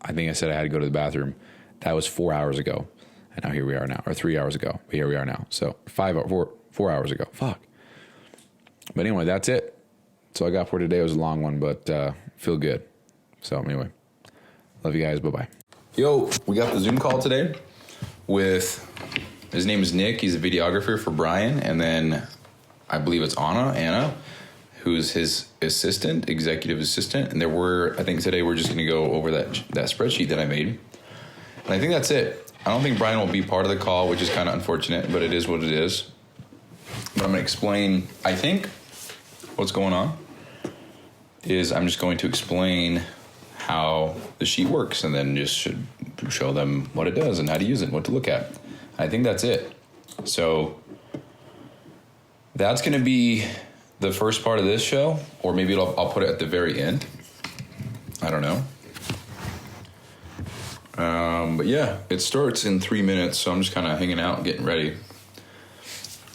think I said I had to go to the bathroom. That was 4 hours ago. And now here we are now. Or 3 hours ago. But here we are now. So 4 hours ago. Fuck. But anyway, that's it. That's all I got for today. It was a long one, but feel good. So anyway, love you guys. Bye-bye. Yo, we got the Zoom call today with, his name is Nick. He's a videographer for Brian. And then I believe it's Anna, who's his executive assistant. And I think today we're just going to go over that spreadsheet that I made. And I think that's it. I don't think Brian will be part of the call, which is kind of unfortunate, but it is what it is. But I'm going to explain, I think what's going on is I'm just going to explain how the sheet works and then just should show them what it does and how to use it and what to look at. I think that's it. So that's going to be the first part of this show, or maybe I'll put it at the very end. I don't know. But yeah, it starts in 3 minutes, so I'm just kind of hanging out and getting ready.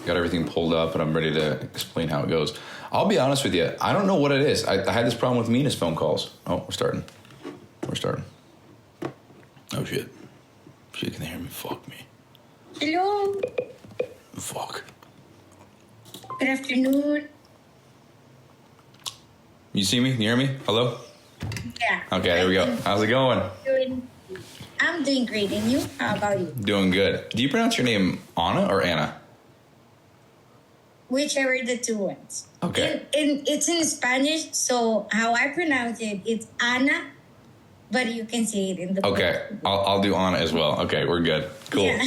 Got everything pulled up, and I'm ready to explain how it goes. I'll be honest with you. I don't know what it is. I had this problem with Mina's phone calls. Oh, we're starting. Oh, shit. She can hear me. Fuck me. Hello. Fuck. Good afternoon. You see me? You hear me? Hello? Yeah. Okay, there we go. How's it going? I'm doing great. And you? How about you? Doing good. Do you pronounce your name Anna or Anna? Whichever the two ones. Okay. And it's in Spanish, so how I pronounce it, it's Ana, but you can say it in the Okay, I'll do Anna as well. Okay, we're good. Cool. Yeah.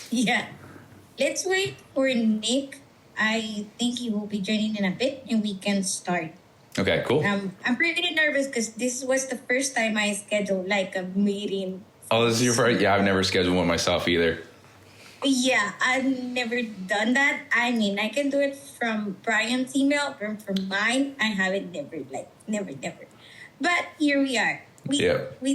Yeah. Let's wait for Nick. I think he will be joining in a bit, and we can start. Okay, cool. I'm pretty nervous because this was the first time I scheduled like a meeting. Oh, this is your first? Yeah, I've never scheduled one myself either. Yeah, I've never done that. I mean, I can do it from Brian's email, from mine. I haven't never. But here we are. We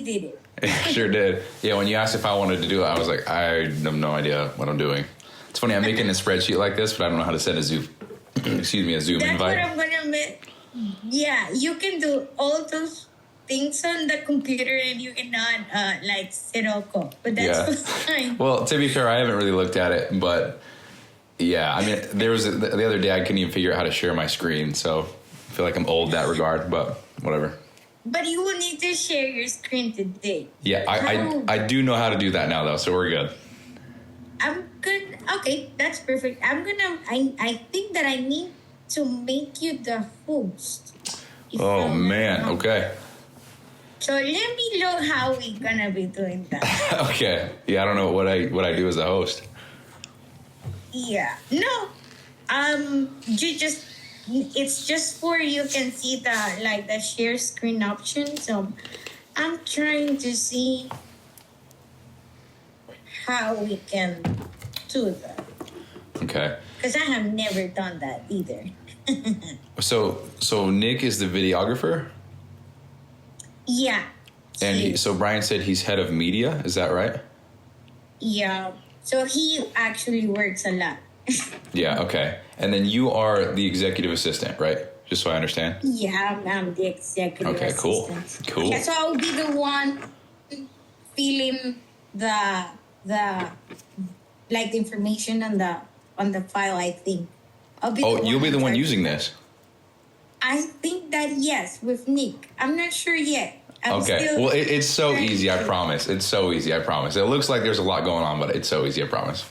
did it. Sure did. Yeah, when you asked if I wanted to do it, I was like, I have no idea what I'm doing. It's funny, I'm making a spreadsheet like this, but I don't know how to send a Zoom excuse me, a Zoom That's invite. what I'm gonna make. Yeah, you can do all those things on the computer, and you cannot like Sirocco, but that's fine. Well, to be fair, I haven't really looked at it, but yeah, I mean, there was the other day I couldn't even figure out how to share my screen, so I feel like I'm old in that regard, but whatever. But you will need to share your screen today. Yeah, I do know how to do that now, though, so we're good. I'm good. Okay, that's perfect. I think that I need to make you the host. Oh, man. Okay. So let me know how we're gonna be doing that. Okay. Yeah, I don't know what I do as a host. Yeah. No. You just, it's just for you can see the share screen option. So I'm trying to see how we can do that. Okay. Because I have never done that either. So Nick is the videographer? Yeah. And so Brian said he's head of media. Is that right? Yeah. So he actually works a lot. Yeah, okay. And then you are the executive assistant, right? Just so I understand. Yeah, I'm the executive Okay, assistant. cool. Yeah, so I'll be the one filling the information on the file, I think. You'll be the one using this. I think that yes, with Nick. I'm not sure yet. Okay. Well, it's so easy, I promise. It's so easy, I promise. It looks like there's a lot going on, but it's so easy, I promise.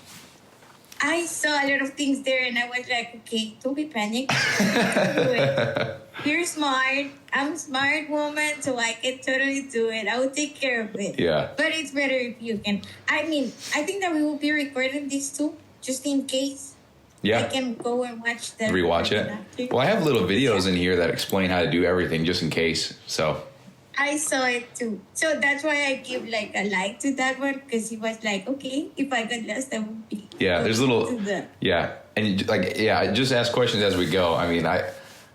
I saw a lot of things there, and I was like, okay, don't be panicked. Do it. You're smart. I'm a smart woman, so I can totally do it. I will take care of it. Yeah. But it's better if you can. I mean, I think that we will be recording this too, just in case. Yeah. I can go and watch the rewatch it. Well, I have little videos in here that explain how to do everything just in case. So I saw it too. So that's why I give like a like to that one, because he was like, okay, if I got lost, I would be. Yeah, there's little. Yeah. And just ask questions as we go. I mean,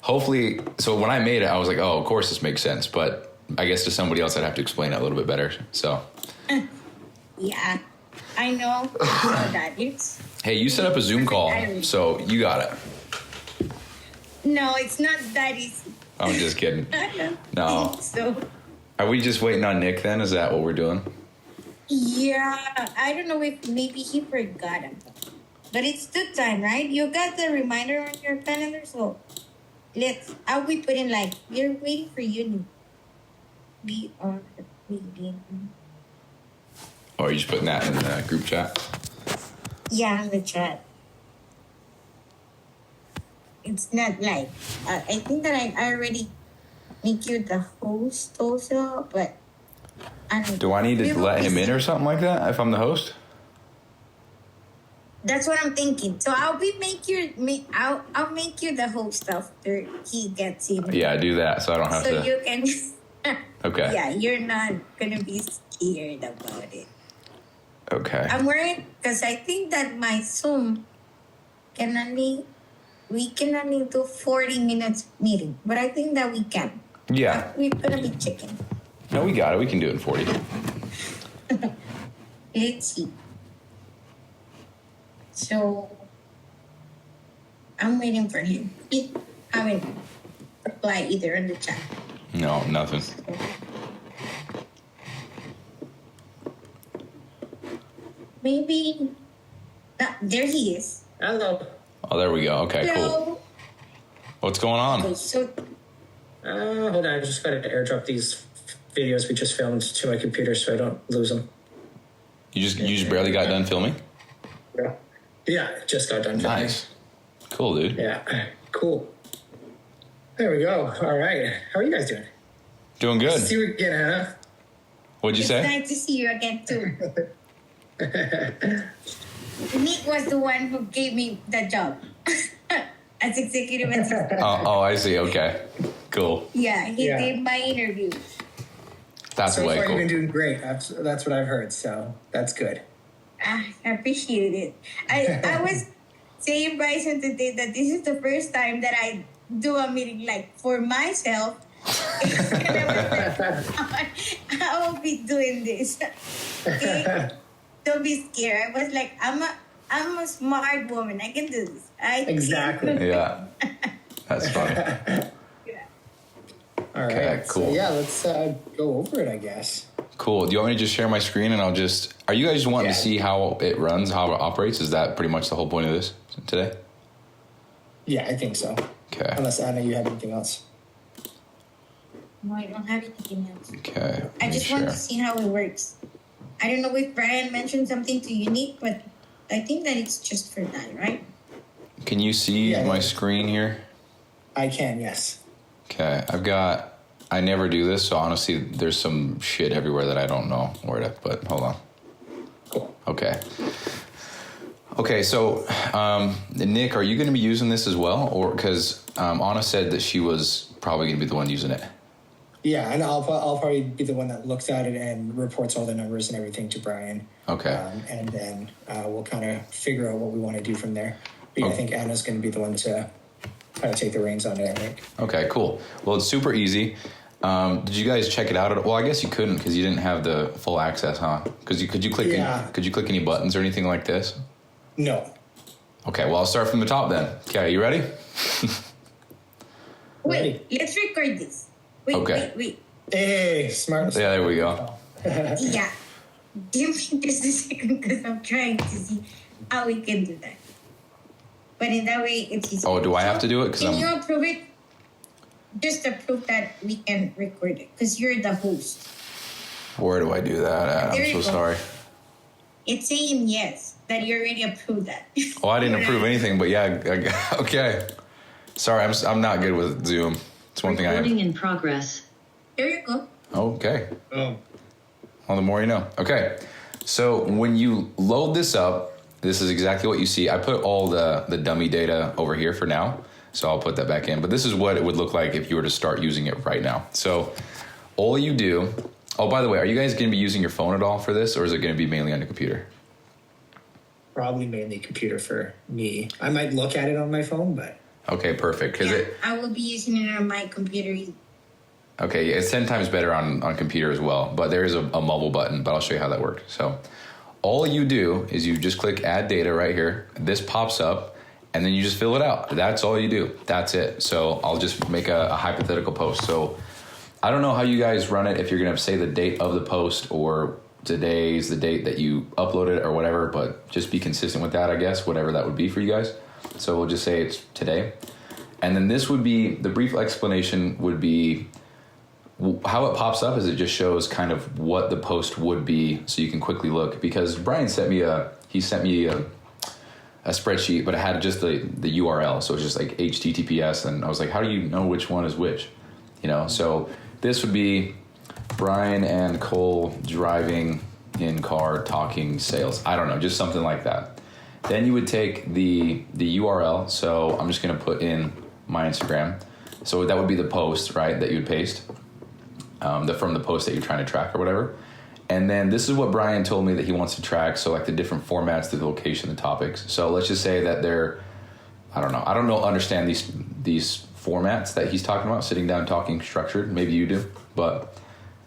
hopefully, so when I made it, I was like, oh, of course this makes sense. But I guess to somebody else, I'd have to explain it a little bit better. So. Yeah, I know. So that it's. Hey, you set up a Zoom call, so you got it. No, it's not that easy. I'm just kidding. No. So. Are we just waiting on Nick then? Is that what we're doing? Yeah, I don't know if maybe he forgot about it. But it's the time, right? You got the reminder on your calendar, so I'll be putting like, we're waiting for you. We are waiting. Or are you just putting that in the group chat? Yeah, in the chat. It's not like, I think that I already make you the host also, but I don't. Do I need to let him in or something like that if I'm the host? That's what I'm thinking. So I'll make you the host after he gets in. Yeah, do that so I don't have to. So you can. Okay. Yeah, you're not gonna be scared about it. Okay. I'm worried because I think that my Zoom we can only do 40 minutes meeting, but I think that we can. Yeah. We're gonna be checking. No, we got it. We can do it in 40. Let's see. So I'm waiting for him. He haven't replied either in the chat. No, nothing. Maybe. There he is. Hello. Oh, there we go. Okay, Hello. cool. What's going on? Okay, so Hold on. I just got to airdrop these videos we just filmed to my computer so I don't lose them. You just barely got done filming? Yeah, just got done filming. Nice. Cool, dude. Yeah, cool. There we go. All right. How are you guys doing? Doing good. See you again, Hannah. What'd you say? It's nice to see you again too. Nick was the one who gave me the job as executive assistant. Oh, I see. Okay. Cool. Yeah, he did my interview. That's So way far, cool. you've been doing great. That's what I've heard. So that's good. I appreciate it. I was saying Bryson today that this is the first time that I do a meeting like for myself. And I was like, I will be doing this. Okay? Don't be scared. I was like, I'm a smart woman. I can do this. Exactly. Yeah. That's fun. Yeah. All right. Okay, cool. So, yeah, let's go over it, I guess. Cool. Do you want me to just share my screen and are you guys wanting to see how it runs, how it operates? Is that pretty much the whole point of this today? Yeah, I think so. Okay. Unless, Anna, you have anything else. No, I don't have anything else. Okay. I just want to see how it works. I don't know if Brian mentioned something to Unique, but I think that it's just for that, right? Can you see my screen here? I can, yes. Okay. I never do this, so honestly, there's some shit everywhere that I don't know where to put. Hold on. Cool. Okay. Okay, so Nick, are you going to be using this as well? Or because Anna said that she was probably going to be the one using it. Yeah, and I'll probably be the one that looks at it and reports all the numbers and everything to Brian. Okay. And then we'll kind of figure out what we want to do from there. But I think Anna's going to be the one to kind of take the reins on it, I think. Okay, cool. Well, it's super easy. Did you guys check it out? Well, I guess you couldn't because you didn't have the full access, huh? Because could you click any buttons or anything like this? No. Okay, well, I'll start from the top then. Okay, you ready? Wait, let's record this. Wait. Hey, smart. Yeah, there we go. Yeah. Give me just a second because I'm trying to see how we can do that. But in that way, it's easy. Oh, do I have to do it? Can you approve it? Just approve that we can record it because you're the host. Where do I do that? I'm so sorry. It's saying yes, that you already approved that. Oh, I didn't approve anything, but yeah, okay. Sorry, I'm not good with Zoom. It's one thing I have. Recording in progress. There you go. Okay. Oh. Well, the more you know. Okay. So when you load this up, this is exactly what you see. I put all the dummy data over here for now, so I'll put that back in. But this is what it would look like if you were to start using it right now. So all you do... Oh, by the way, are you guys going to be using your phone at all for this, or is it going to be mainly on the computer? Probably mainly computer for me. I might look at it on my phone, but... Okay, perfect. I will be using it on my computer. Okay, it's 10 times better on computer as well, but there is a mobile button, but I'll show you how that works. So all you do is you just click add data right here. This pops up, and then you just fill it out. That's all you do. That's it. So I'll just make a hypothetical post. So I don't know how you guys run it, if you're going to say the date of the post or today's the date that you upload it or whatever, but just be consistent with that, I guess, whatever that would be for you guys. So we'll just say it's today. And then this would be, the brief explanation would be, how it pops up is it just shows kind of what the post would be so you can quickly look. Because Brian sent me a spreadsheet, but it had just the URL. So it's just like HTTPS. And I was like, how do you know which one is which? You know, so this would be Brian and Cole driving in car, talking sales. I don't know, just something like that. Then you would take the URL. So I'm just going to put in my Instagram. So that would be the post, right, that you would paste from the post that you're trying to track or whatever. And then this is what Brian told me that he wants to track. So like the different formats, the location, the topics. So let's just say that they're, I don't know, understand these formats that he's talking about, sitting down, talking, structured. Maybe you do, but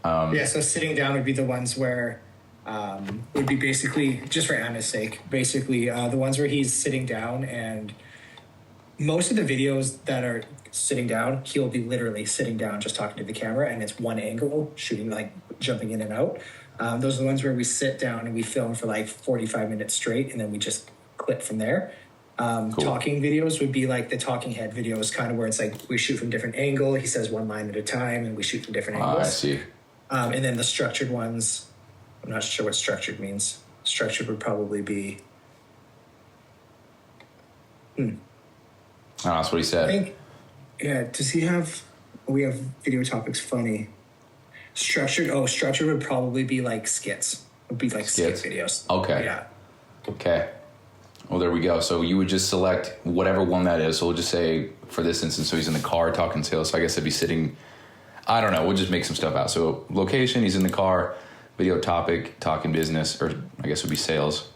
so sitting down would be the ones where would be basically, just for Anna's sake, basically the ones where he's sitting down, and most of the videos that are sitting down, he'll be literally sitting down just talking to the camera, and it's one angle shooting, like jumping in and out. Those are the ones where we sit down and we film for like 45 minutes straight, and then we just clip from there. Cool. Talking videos would be like the talking head videos, kind of where it's like we shoot from different angle. He says one line at a time, and we shoot from different angles. I see. And then the structured ones, I'm not sure what structured means. Structured would probably be. Oh, that's what he said. I think, yeah. Does he have? We have video topics. Funny. Structured would probably be like skits. Would be like skit videos. Okay. Yeah. Okay. Well, there we go. So you would just select whatever one that is. So we'll just say, for this instance, so he's in the car talking sales. So I guess it'd be sitting, I don't know. We'll just make some stuff out. So location, he's in the car, video topic, talking business, or I guess it would be sales.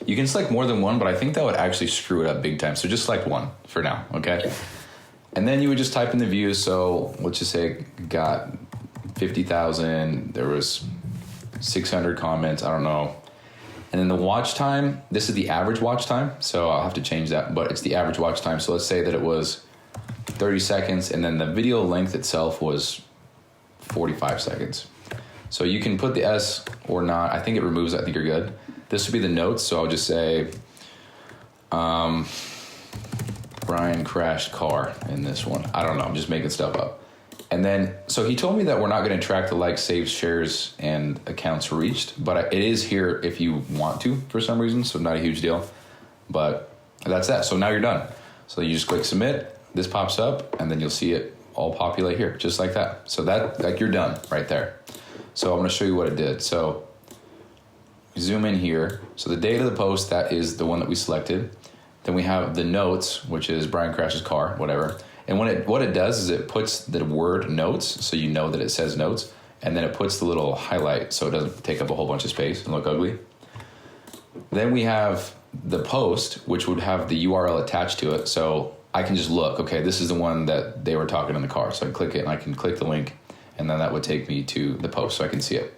You can select more than one, but I think that would actually screw it up big time. So just select one for now, okay? And then you would just type in the views. So let's just say got 50,000. There was 600 comments. I don't know. And then the watch time, this is the average watch time. So I'll have to change that, but it's the average watch time. So let's say that it was 30 seconds and then the video length itself was 45 seconds. So you can put the S or not. I think it removes it. I think you're good. This would be the notes. So I'll just say, Brian crashed car in this one. I don't know. I'm just making stuff up. And then, so he told me that we're not going to track the likes, saves, shares, and accounts reached, but it is here if you want to for some reason. So not a huge deal, but that's that. So now you're done. So you just click submit. This pops up and then you'll see it all populate here, just like that. So that, like, you're done right there. So I'm going to show you what it did. So zoom in here. So the date of the post, that is the one that we selected. Then we have the notes, which is Brian crashes car, whatever. And what it does is it puts the word notes, so you know that it says notes, and then it puts the little highlight so it doesn't take up a whole bunch of space and look ugly. Then we have the post, which would have the URL attached to it. So I can just look, okay, this is the one that they were talking in the car. So I click it and I can click the link, and then that would take me to the post so I can see it.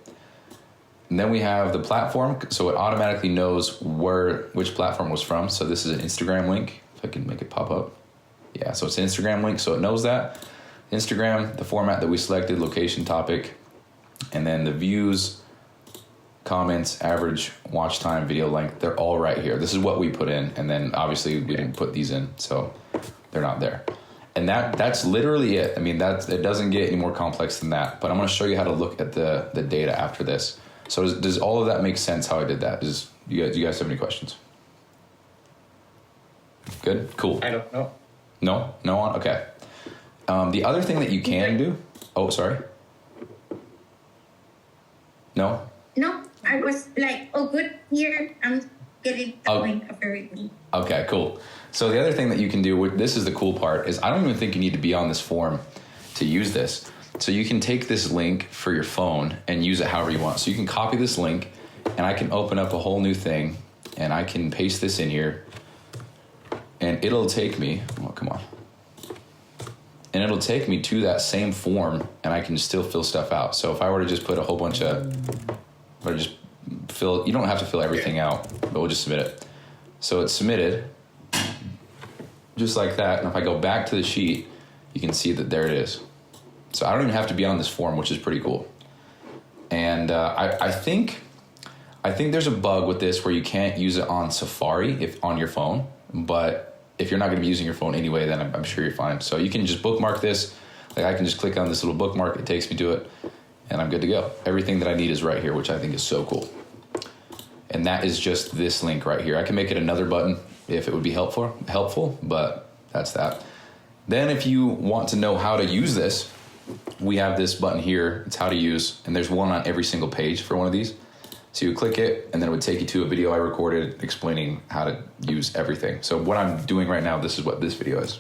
And then we have the platform, so it automatically knows which platform was from. So this is an Instagram link, if I can make it pop up. Yeah, so it's an Instagram link, so it knows that. Instagram, the format that we selected, location, topic, and then the views, comments, average watch time, video length, they're all right here. This is what we put in, and then obviously we didn't put these in, so they're not there. And that's literally it. I mean, it doesn't get any more complex than that, but I'm going to show you how to look at the data after this. So does all of that make sense how I did that? Do you guys have any questions? Good? Cool. I don't know. No? No on? Okay. The other thing that you can do... Oh, sorry. No? No, I was like, oh, good. Here, I'm getting the point of everything. Okay, cool. So the other thing that you can do, this is the cool part, is I don't even think you need to be on this form to use this. So you can take this link for your phone and use it however you want. So you can copy this link, and I can open up a whole new thing, and I can paste this in here, and it'll take me, oh, come on. And it'll take me to that same form, and I can still fill stuff out. So if I were to just put a whole bunch of, or just fill, you don't have to fill everything out, but we'll just submit it. So it's submitted, just like that. And if I go back to the sheet, you can see that there it is. So I don't even have to be on this form, which is pretty cool. And I think there's a bug with this where you can't use it on Safari if on your phone, but if you're not going to be using your phone anyway, then I'm sure you're fine. So you can just bookmark this. Like I can just click on this little bookmark. It takes me to it, and I'm good to go. Everything that I need is right here, which I think is so cool. And that is just this link right here. I can make it another button if it would be helpful, but that's that. Then if you want to know how to use this, we have this button here. It's how to use, and there's one on every single page for one of these. So you click it, and then it would take you to a video I recorded explaining how to use everything. So what I'm doing right now, this is what this video is.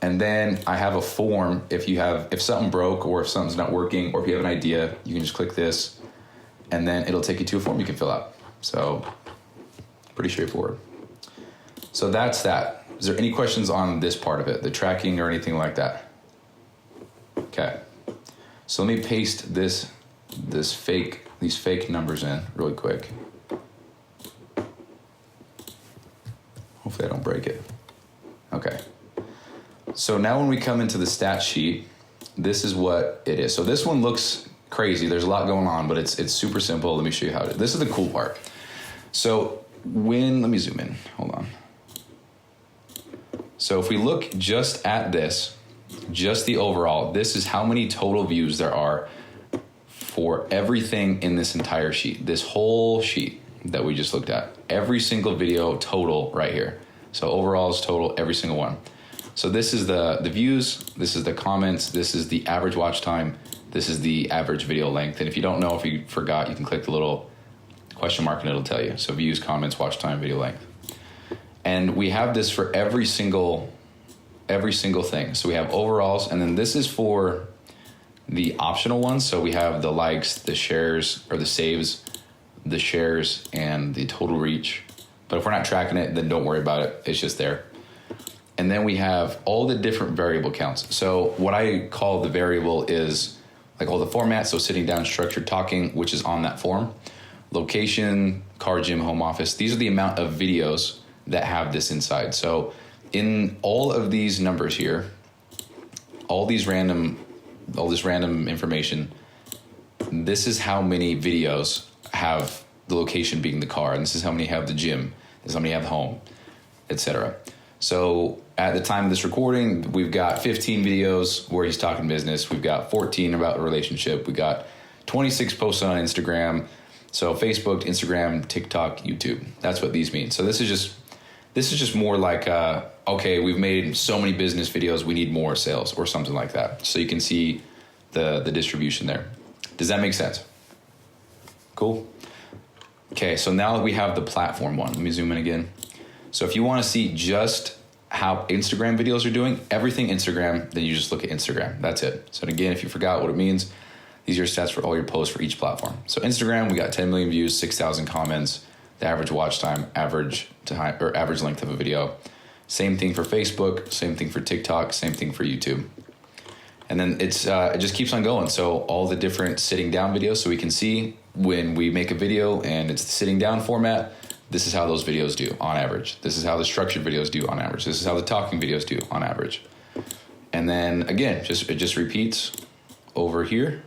And then I have a form. If something broke or if something's not working or if you have an idea, you can just click this, and then it'll take you to a form you can fill out. So pretty straightforward. So that's that. Is there any questions on this part of it, the tracking or anything like that? Okay. So let me paste these fake numbers in really quick. Hopefully I don't break it. Okay. So now when we come into the stat sheet, this is what it is. So this one looks crazy. There's a lot going on, but it's super simple. Let me show you how to. This is the cool part. So let me zoom in. Hold on. So if we look just at this, just the overall, this is how many total views there are for everything in this entire sheet, this whole sheet that we just looked at, every single video total right here. So overall is total, every single one. So this is the views, this is the comments, this is the average watch time, this is the average video length. And if you don't know, if you forgot, you can click the little question mark and it'll tell you. So views, comments, watch time, video length. And we have this for every single thing. So we have overalls, and then this is for the optional ones. So we have the likes, the shares, or the saves, the shares, and the total reach. But if we're not tracking it, then don't worry about it. It's just there. And then we have all the different variable counts. So what I call the variable is like all the formats. So sitting down, structured talking, which is on that form. location, car, gym, home office. These are the amount of videos that have this inside. So in all of these numbers here, all this random information, this is how many videos have the location being the car, and this is how many have the gym, this is how many have home, etc. So at the time of this recording, we've got 15 videos where he's talking business. We've got 14 about a relationship. We got 26 posts on Instagram. So Facebook, Instagram, TikTok, YouTube. That's what these mean. So this is just more like, okay, we've made so many business videos, we need more sales or something like that. So you can see the distribution there. Does that make sense? Cool. Okay, so now we have the platform one. Let me zoom in again. So if you want to see just how Instagram videos are doing, everything Instagram, then you just look at Instagram. That's it. So again, if you forgot what it means, these are your stats for all your posts for each platform. So Instagram, we got 10 million views, 6,000 comments, the average watch time, average length of a video. Same thing for Facebook, same thing for TikTok, same thing for YouTube. And then it just keeps on going. So all the different sitting down videos, so we can see when we make a video and it's the sitting down format, this is how those videos do on average. This is how the structured videos do on average. This is how the talking videos do on average. And then again, it just repeats over here.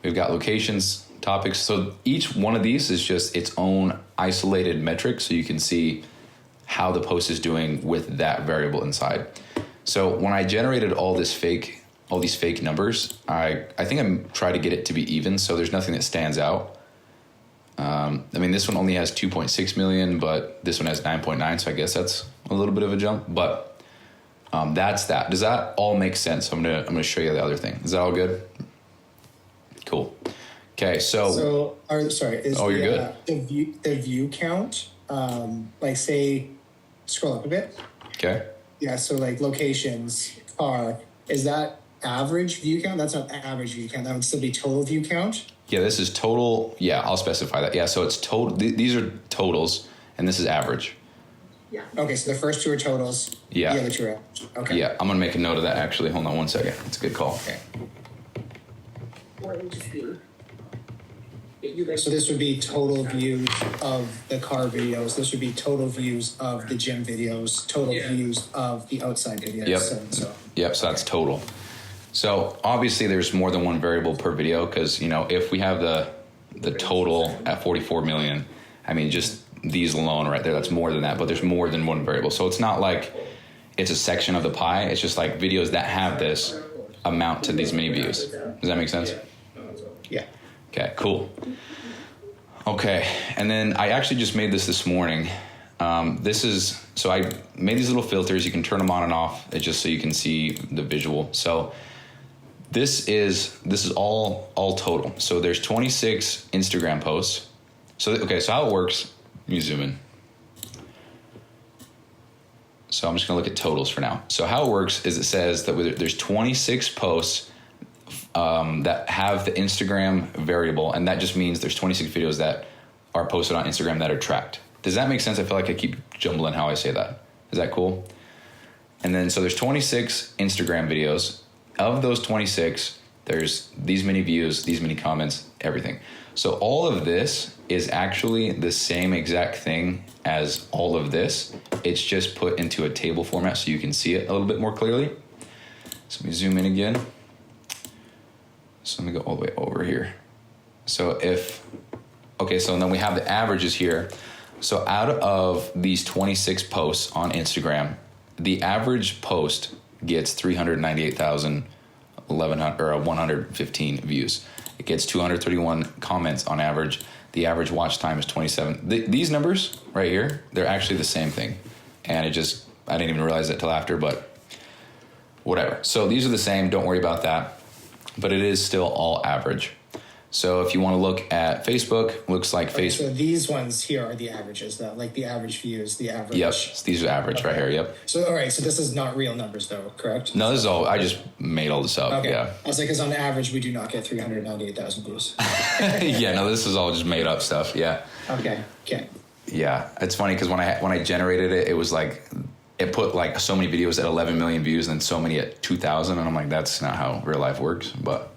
We've got locations, topics. So each one of these is just its own isolated metric, so you can see how the post is doing with that variable inside. So when I generated all these fake numbers, I think I tried to get it to be even, so there's nothing that stands out. I mean, this one only has 2.6 million, but this one has 9.9, so I guess that's a little bit of a jump. But that's that. Does that all make sense? I'm gonna show you the other thing. Is that all good? Cool. Okay, so you're good. The view count, like say, scroll up a bit. Okay. Yeah, so like locations, car, is that average view count? That's not average view count. That would still be total view count. Yeah, this is total. Yeah, I'll specify that. Yeah, so it's total. These are totals, and this is average. Yeah. Okay, so the first two are totals. Yeah. The other two are average. Okay. Yeah, I'm gonna make a note of that. Actually, hold on one second. It's a good call. Okay. So this would be total views of the car videos. This would be total views of the gym videos. Total views of the outside videos. Yep. Yep. So that's total. So obviously there's more than one variable per video because, if we have the total at 44 million, I mean, just these alone right there, that's more than that, but there's more than one variable. So it's not like it's a section of the pie. It's just like videos that have this amount to these many views. Does that make sense? Yeah. Okay, cool. Okay. And then I actually just made this morning. So I made these little filters. You can turn them on and off. It's just so you can see the visual. So this is all total. So there's 26 Instagram posts. So how it works, let me zoom in. So I'm just gonna look at totals for now. So how it works is it says that there's 26 posts that have the Instagram variable, and that just means there's 26 videos that are posted on Instagram that are tracked. Does that make sense? I feel like I keep jumbling how I say that. Is that cool? And then so there's 26 Instagram videos. Of those 26, there's these many views, these many comments, everything. So all of this is actually the same exact thing as all of this. It's just put into a table format so you can see it a little bit more clearly. So let me zoom in again. So let me go all the way over here. So then we have the averages here. So out of these 26 posts on Instagram, the average post gets 115 views. It gets 231 comments on average. The average watch time is 27. These numbers right here, they're actually the same thing. And I didn't even realize it till after, but whatever. So these are the same. Don't worry about that. But it is still all average. So if you want to look at Facebook, looks like Facebook. So these ones here are the averages, though, like the average views, the average. Yep, these are average right here. Yep. So all right, so this is not real numbers, though, correct? No, this is all. I just made all this up. Okay. Yeah. I was like, because on average, we do not get 398,000 views. Yeah. No, this is all just made up stuff. Yeah. Okay. Yeah, it's funny because when I generated it, it was like it put like so many videos at 11 million views and then so many at 2,000, and I'm like, that's not how real life works, but.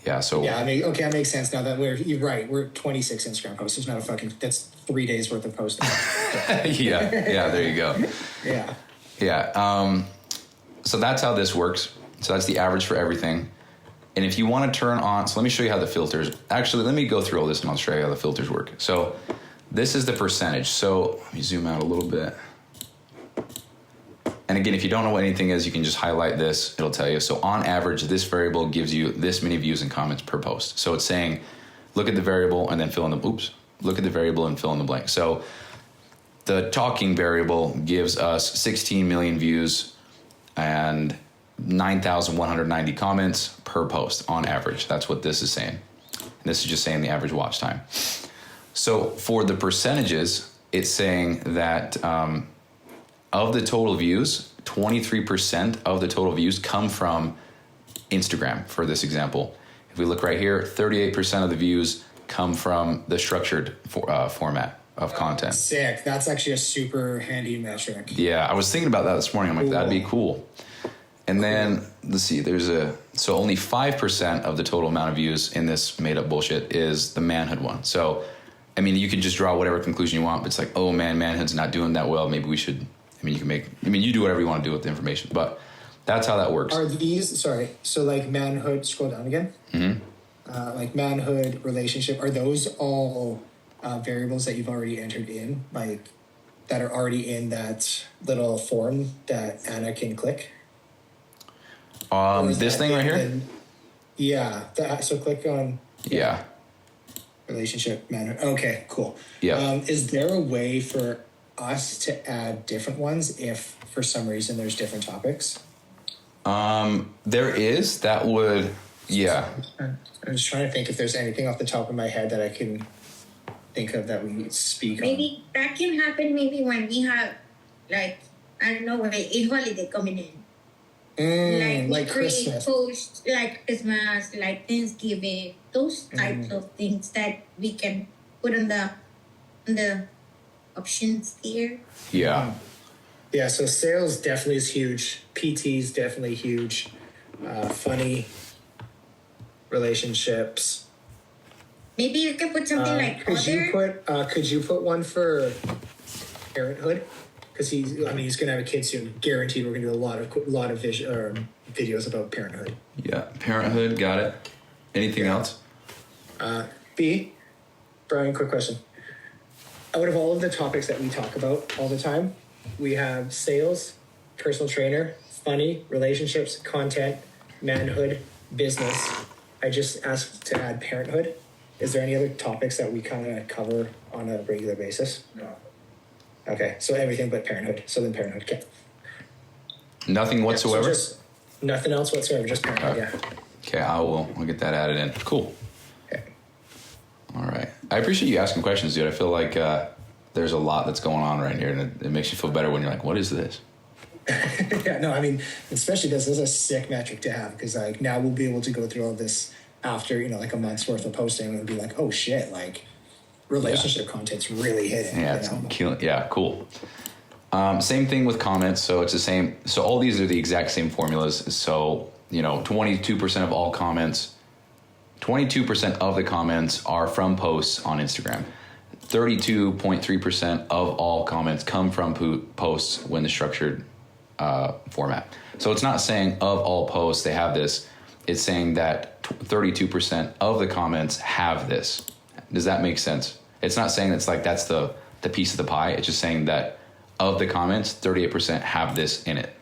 Yeah. So yeah, okay, that makes sense now that you're right. We're 26 Instagram posts. There's not that's 3 days worth of posting. yeah. There you go. Yeah. Yeah. So that's how this works. So that's the average for everything. And if you want to turn on, so let me show you how the filters, actually, let me go through all this and I'll show you how the filters work. So this is the percentage. So let me zoom out a little bit. And again, if you don't know what anything is, you can just highlight this. It'll tell you. So on average, this variable gives you this many views and comments per post. So it's saying, look at the variable and then fill in the, look at the variable and fill in the blank. So the talking variable gives us 16 million views and 9,190 comments per post on average. That's what this is saying. And this is just saying the average watch time. So for the percentages, it's saying that of the total views, 23% of the total views come from Instagram, for this example. If we look right here, 38% of the views come from the structured format of content. Sick. That's actually a super handy metric. Yeah, I was thinking about that this morning. I'm like, that'd be cool. And then, let's see, so only 5% of the total amount of views in this made up bullshit is the manhood one. So, I mean, you can just draw whatever conclusion you want, but it's like, oh man, manhood's not doing that well. Maybe we should, you do whatever you want to do with the information, but that's how that works. Are these, so like manhood, scroll down again. Mm-hmm. Like manhood, relationship, are those all variables that you've already entered in, like that are already in that little form that Anna can click? This thing right here? So click on relationship manhood. Okay, cool. Yeah. Is there a way for us to add different ones if for some reason there's different topics? There is. That would, yeah. I'm just trying to think if there's anything off the top of my head that I can think of that we speak maybe on. That can happen maybe when we have, like, I don't know, a holiday coming in. Like Christmas. Posts like Christmas, like Thanksgiving, those types of things that we can put on the options here. Yeah. Yeah, so sales definitely is huge. PT is definitely huge. Funny relationships. Maybe you can put something like could you put one for parenthood? Because he's going to have a kid soon. Guaranteed, we're going to do a lot of videos about parenthood. Yeah, parenthood, got it. Anything else? B, Brian, quick question. Out of all of the topics that we talk about all the time, we have sales, personal trainer, funny, relationships, content, manhood, business. I just asked to add parenthood. Is there any other topics that we kind of cover on a regular basis? No. Okay, so everything but parenthood. So then parenthood. Okay. Nothing whatsoever? So nothing else whatsoever, just parenthood, yeah. Okay, I'll get that added in. Cool. Okay. All right. I appreciate you asking questions, dude. I feel like there's a lot that's going on right here, and it makes you feel better when you're like, what is this? Yeah, no, I mean, especially this is a sick metric to have, because like now we'll be able to go through all this after, like a month's worth of posting and be like, oh shit, like relationship content's really hitting. Yeah, it's killing. Yeah, cool. Same thing with comments. So it's the same. So all these are the exact same formulas. So, 22% of all comments, 22% of the comments are from posts on Instagram. 32.3% of all comments come from posts when the structured format. So it's not saying of all posts they have this. It's saying that 32% of the comments have this. Does that make sense? It's not saying that's the piece of the pie. It's just saying that of the comments, 38% have this in it.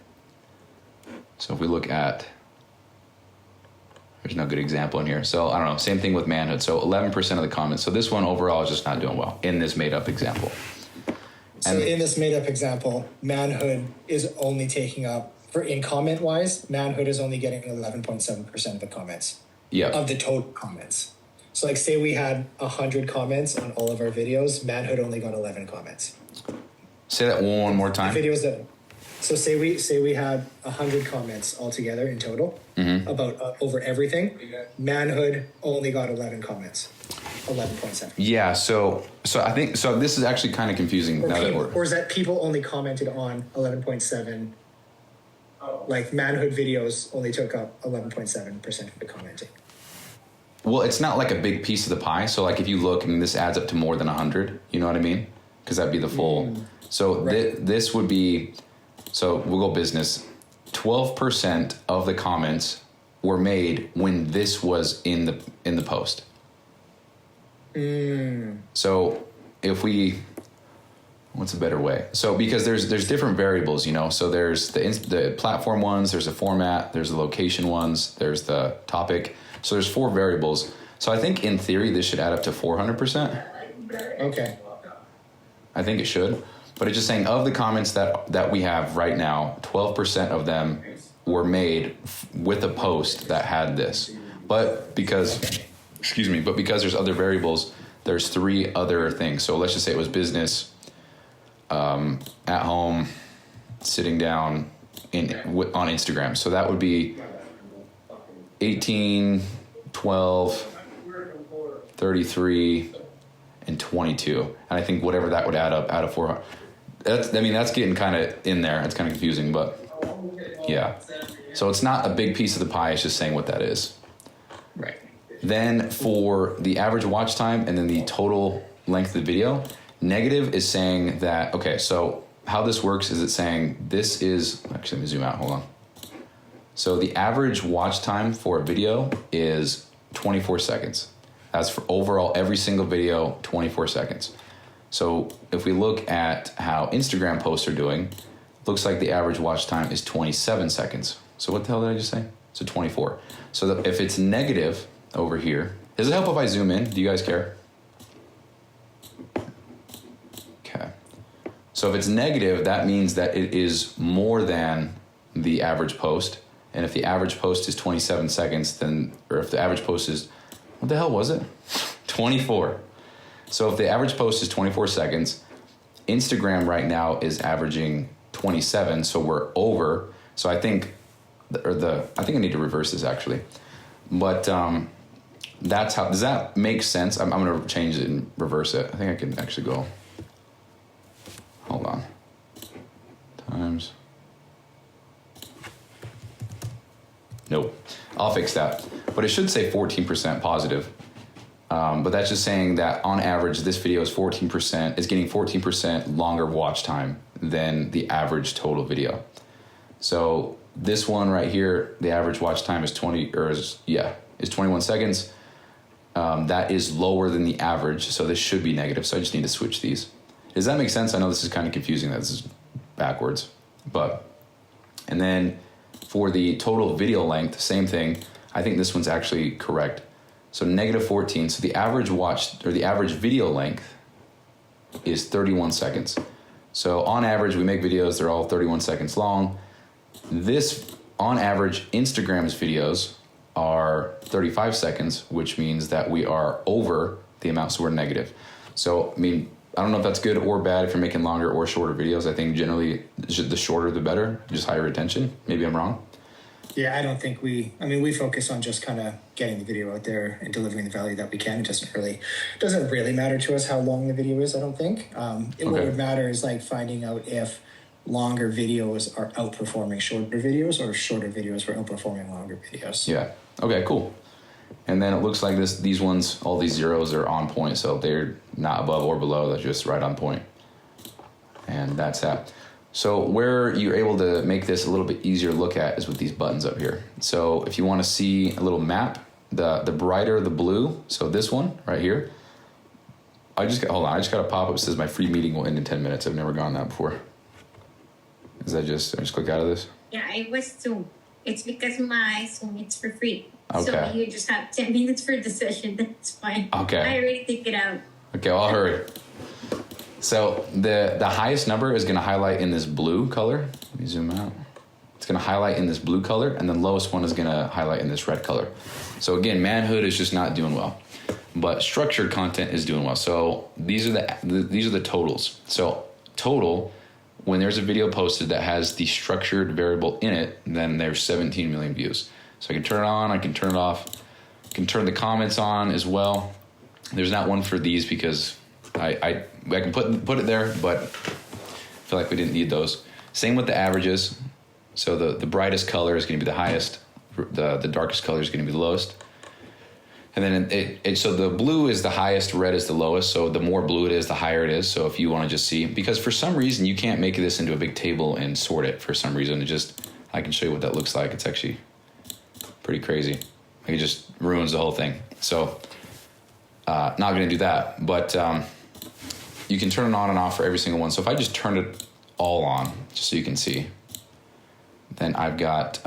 So if we look at, there's no good example in here. So I don't know, same thing with manhood. So 11% of the comments. So this one overall is just not doing well in this made up example. So in this made up example, manhood is only taking up, in comment wise, manhood is only getting 11.7% of the comments. Yeah. Of the total comments. So like say we had 100 comments on all of our videos, manhood only got 11 comments. Say that one more time. So say we had 100 comments altogether in total about over everything. Manhood only got 11 comments. 11.7. Yeah, so I think this is actually kind of confusing or is that people only commented on 11.7? Like manhood videos only took up 11.7% of the commenting. Well, it's not like a big piece of the pie. So like if you look, I mean, this adds up to more than 100. You know what I mean? Because that'd be the full. So this would be, so we'll go business. 12% of the comments were made when this was in the post. So if we, what's a better way? So because there's different variables, you know. So there's the platform ones, there's the format, there's the location ones, there's the topic. So there's 4 variables. So I think in theory this should add up to 400%. Okay. I think it should. But it's just saying of the comments that we have right now, 12% of them were made with a post that had this. But because there's other variables, there's 3 other things. So let's just say it was business, at home, sitting down on Instagram. So that would be 18, 12, 33, and 22. And I think whatever that would add up out of 400. That's getting kind of in there. It's kind of confusing, but yeah. So it's not a big piece of the pie. It's just saying what that is. Right. Then for the average watch time and then the total length of the video, negative is saying that, okay, so how this works is it's saying this is, actually let me zoom out, hold on. So the average watch time for a video is 24 seconds. That's for overall every single video, 24 seconds. So if we look at how Instagram posts are doing, looks like the average watch time is 27 seconds. So what the hell did I just say? So 24. So if it's negative over here, does it help if I zoom in? Do you guys care? Okay. So if it's negative, that means that it is more than the average post. And if the average post is 27 seconds, then, or if the average post is, what the hell was it? 24. So if the average post is 24 seconds, Instagram right now is averaging 27, so we're over. So I think, I think I need to reverse this actually. But that's how, does that make sense? I'm going to change it and reverse it. I think I can actually go, hold on. Times. Nope, I'll fix that. But it should say 14% positive. But that's just saying that on average, this video is getting 14% longer watch time than the average total video. So this one right here, the average watch time is 21 seconds. That is lower than the average, so this should be negative. So I just need to switch these. Does that make sense? I know this is kind of confusing that this is backwards, and then for the total video length, same thing. I think this one's actually correct. So negative 14. So the average the average video length is 31 seconds. So on average, we make videos, they're all 31 seconds long. This, on average, Instagram's videos are 35 seconds, which means that we are over the amount, so we're negative. So, I mean, I don't know if that's good or bad if you're making longer or shorter videos. I think generally the shorter the better, just higher retention. Maybe I'm wrong. Yeah, I don't think we focus on just kind of getting the video out there and delivering the value that we can. It doesn't really matter to us how long the video is, I don't think. What would matter is like finding out if longer videos are outperforming shorter videos or shorter videos are outperforming longer videos. Yeah. Okay, cool. And then it looks like these ones, all these zeros are on point. So they're not above or below. They're just right on point. And that's that. So where you're able to make this a little bit easier to look at is with these buttons up here. So if you want to see a little map, the brighter the blue, so this one right here, I just got a pop-up that says my free meeting will end in 10 minutes. I've never gone that before. I just click out of this? Yeah, it was Zoom. It's because my Zoom it's for free. Okay. So you just have 10 minutes for the session. That's fine. Okay. I already took it out. Okay, well, I'll hurry. So the highest number is going to highlight in this blue color. Let me zoom out. It's going to highlight in this blue color, and the lowest one is going to highlight in this red color. So again, manhood is just not doing well, but structured content is doing well. So these are the totals. So total, when there's a video posted that has the structured variable in it, then there's 17 million views. So I can turn it on, I can turn it off, I can turn the comments on as well. There's not one for these because I can put it there, but I feel like we didn't need those. Same with the averages. So the brightest color is going to be the highest. The darkest color is going to be the lowest. And then so the blue is the highest, red is the lowest. So the more blue it is, the higher it is. So if you want to just see, because for some reason you can't make this into a big table and sort it for some reason. I can show you what that looks like. It's actually pretty crazy. It just ruins the whole thing. So not going to do that, but you can turn it on and off for every single one. So if I just turn it all on, just so you can see, then I've got,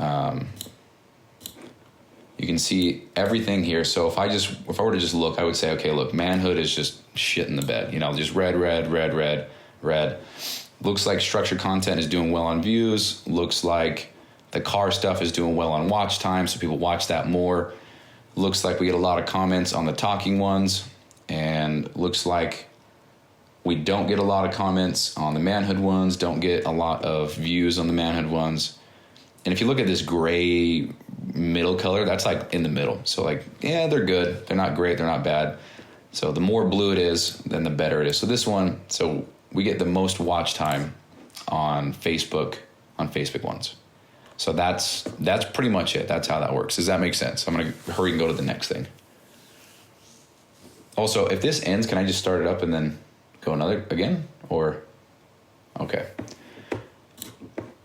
you can see everything here. So if I were to just look, I would say, okay, look, manhood is just shit in the bed, just red, red, red, red, red. Looks like structured content is doing well on views. Looks like the car stuff is doing well on watch time, so people watch that more. Looks like we get a lot of comments on the talking ones, and looks like we don't get a lot of comments on the manhood ones, don't get a lot of views on the manhood ones. And if you look at this gray middle color, that's like in the middle. So like, yeah, they're good. They're not great. They're not bad. So the more blue it is, then the better it is. So this one, so we get the most watch time on Facebook ones. So that's pretty much it. That's how that works. Does that make sense? I'm going to hurry and go to the next thing. Also, if this ends, can I just start it up and then go another again? Or, okay.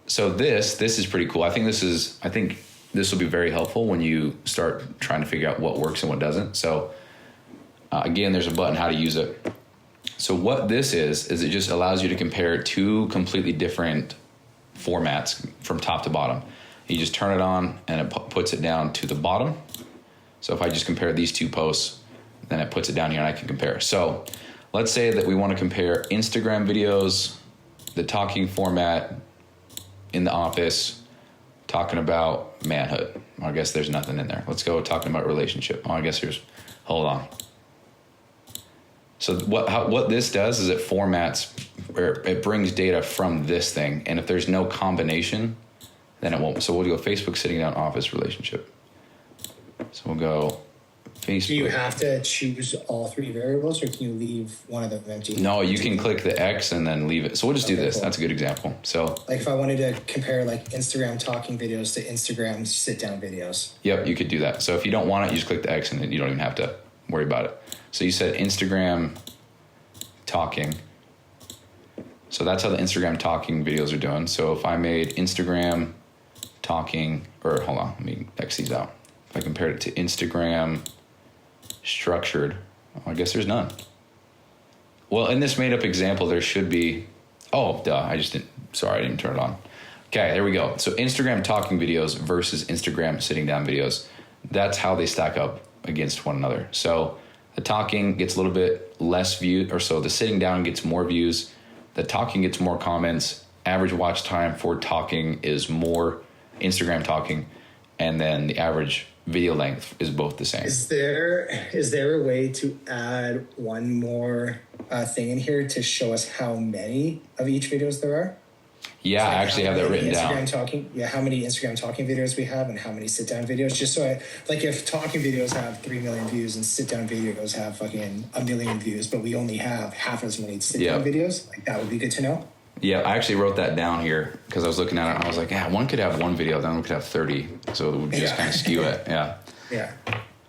So this is pretty cool. I think this will be very helpful when you start trying to figure out what works and what doesn't. So again, there's a button how to use it. So what this is it just allows you to compare two completely different formats from top to bottom. You just turn it on and it puts it down to the bottom. So if I just compare these two posts, then it puts it down here and I can compare. So let's say that we want to compare Instagram videos, the talking format in the office, talking about manhood. Well, I guess there's nothing in there. Let's go talking about relationship. Oh, I guess hold on. So what this does is it formats, or it brings data from this thing. And if there's no combination, then it won't. So we'll go Facebook sitting down office relationship. So we'll go Facebook. Do you have to choose all three variables, or can you leave one of them empty? No, you can click the X and then leave it. So we'll just do this. Cool. That's a good example. So like if I wanted to compare like Instagram talking videos to Instagram sit down videos. Yep, you could do that. So if you don't want it, you just click the X and then you don't even have to worry about it. So you said Instagram talking. So that's how the Instagram talking videos are doing. So if I made Instagram talking, or hold on, let me X these out. If I compared it to Instagram structured, I guess there's none. Well, in this made up example, there should be, I didn't turn it on. Okay, there we go. So Instagram talking videos versus Instagram sitting down videos. That's how they stack up against one another. So the talking gets a little bit less views, or so the sitting down gets more views. The talking gets more comments. Average watch time for talking is more Instagram talking. And then the average video length is both the same. Is there a way to add one more thing in here to show us how many of each videos there are? Yeah, I actually have that written down. How many Instagram talking videos we have and how many sit down videos. Just so if talking videos have 3 million views and sit down videos have fucking 1 million views, but we only have half as many sit down videos, that would be good to know. Yeah, I actually wrote that down here because I was looking at it and I was like, yeah, one could have one video, then one could have 30. So it would just kind of skew it. Yeah. Yeah.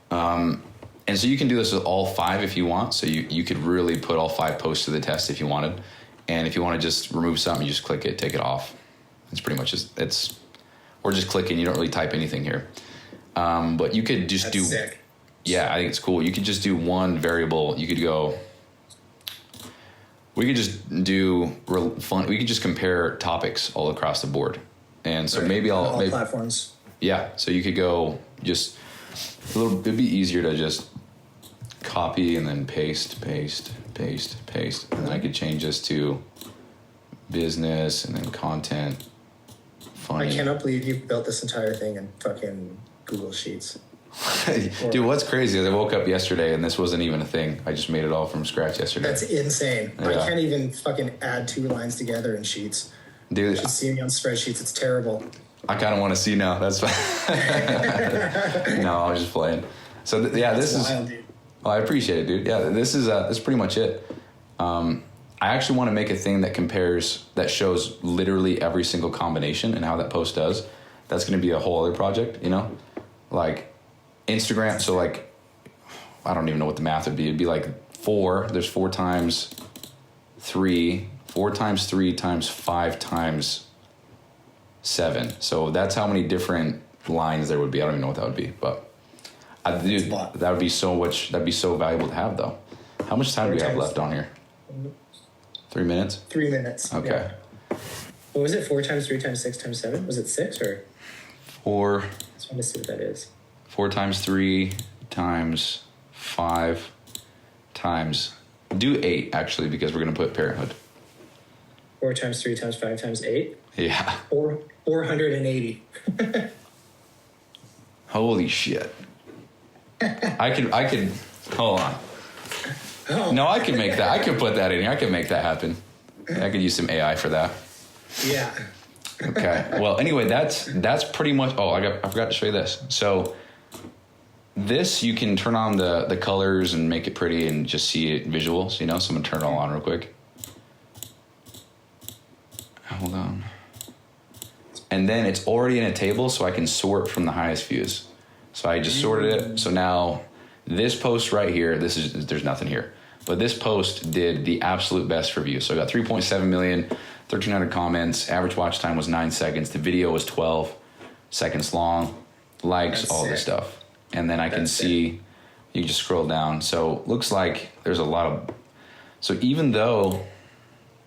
And so you can do this with all 5 if you want. So you could really put all 5 posts to the test if you wanted. And if you want to just remove something, you just click it, take it off. It's pretty much we're just clicking. You don't really type anything here. But you could just do, sick. Yeah, I think it's cool. You could just do one variable. You could go, we could just do fun. We could just compare topics all across the board. And so maybe all platforms. Yeah. So you could go just it'd be easier to just copy and then paste. And then I could change this to business and then content. Funny. I cannot believe you built this entire thing in fucking Google Sheets. Dude, what's crazy is I woke up yesterday and this wasn't even a thing. I just made it all from scratch yesterday. That's insane. Yeah. I can't even fucking add 2 lines together in Sheets. Dude, you should see me on spreadsheets. It's terrible. I kind of want to see now. That's fine. No, I was just playing. So this is wild, dude. Oh, I appreciate it, dude. Yeah, this is pretty much it. I actually want to make a thing that shows literally every single combination and how that post does. That's going to be a whole other project, like Instagram. So I don't even know what the math would be. It'd be like 4. There's 4 times 3. 4 times 3 times 5 times 7. So that's how many different lines there would be. I don't even know what that would be, but dude, that would be so much. That'd be so valuable to have, though. How much time do we have left on here? 3 minutes. 3 minutes. Okay. Yeah. What was it? 4 times 3 times 6 times 7? Was it 6 or? 4. I just want to see what that is. 4 times 3 times 5 times. Do 8 actually, because we're gonna put parenthood. 4 times 3 times 5 times 8. Yeah. 480. Holy shit. I could. Hold on. Oh. No, I can make that. I can put that in here. I can make that happen. I could use some AI for that. Yeah. Okay. Well, anyway, that's pretty much. Oh, I forgot to show you this. So this, you can turn on the colors and make it pretty and just see it visuals. You know, so I'm gonna turn it all on real quick. Hold on. And then it's already in a table, so I can sort from the highest views. So I just sorted it. So now this post right here, there's nothing here. But this post did the absolute best for views. So I got 3.7 million, 1,300 comments. Average watch time was 9 seconds. The video was 12 seconds long. Likes, That's all sick. this stuff. And then I can see, you can just scroll down. So looks like there's a lot of, so even though,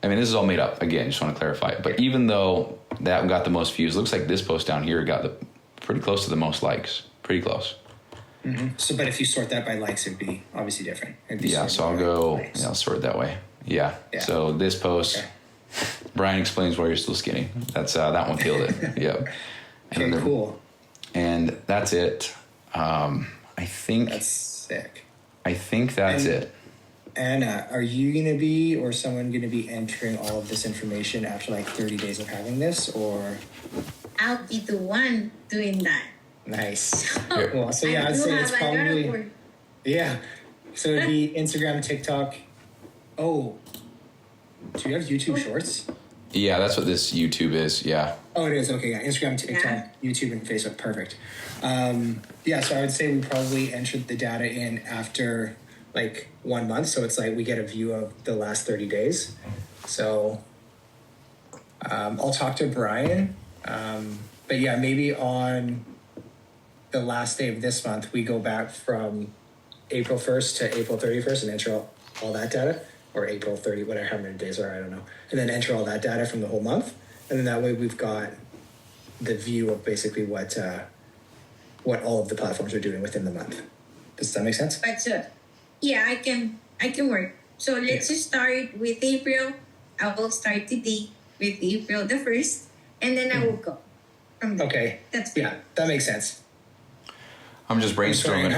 I mean, this is all made up. Again, just want to clarify it. But even though that got the most views, looks like this post down here got pretty close to the most likes. Pretty close. Mm-hmm. So, but if you sort that by likes, it'd be obviously different. Yeah, so I'll go, I'll sort it that way. Yeah. So this post, Brian explains why you're still skinny. That's that one killed it. Yep. Okay, cool. And that's it. I think That's sick. I think that's it. Anna, are you going to be, or someone going to be entering all of this information after like 30 days of having this, or? I'll be the one doing that. Nice. Well, so yeah, I I'd do say have it's a lot of probably, work. yeah. So it'd be Instagram, TikTok. Oh, do you have YouTube Shorts? Yeah, that's what this YouTube is. Yeah. Oh, it is. Okay, yeah. Instagram, TikTok, YouTube, and Facebook. Perfect. Yeah, so I would say we probably entered the data in after like 1 month. So it's like we get a view of the last 30 days. So I'll talk to Brian. But yeah, maybe on the last day of this month, we go back from April 1st to April 31st and enter all that data, or April 30, whatever, how many days are, I don't know. And then enter all that data from the whole month. And then that way we've got the view of basically what all of the platforms are doing within the month. Does that make sense? But yeah, I can work. So let's just start with April. I will start today with April the 1st, and then I will go from there. Okay. That's good. Yeah, that makes sense. I'm just brainstorming.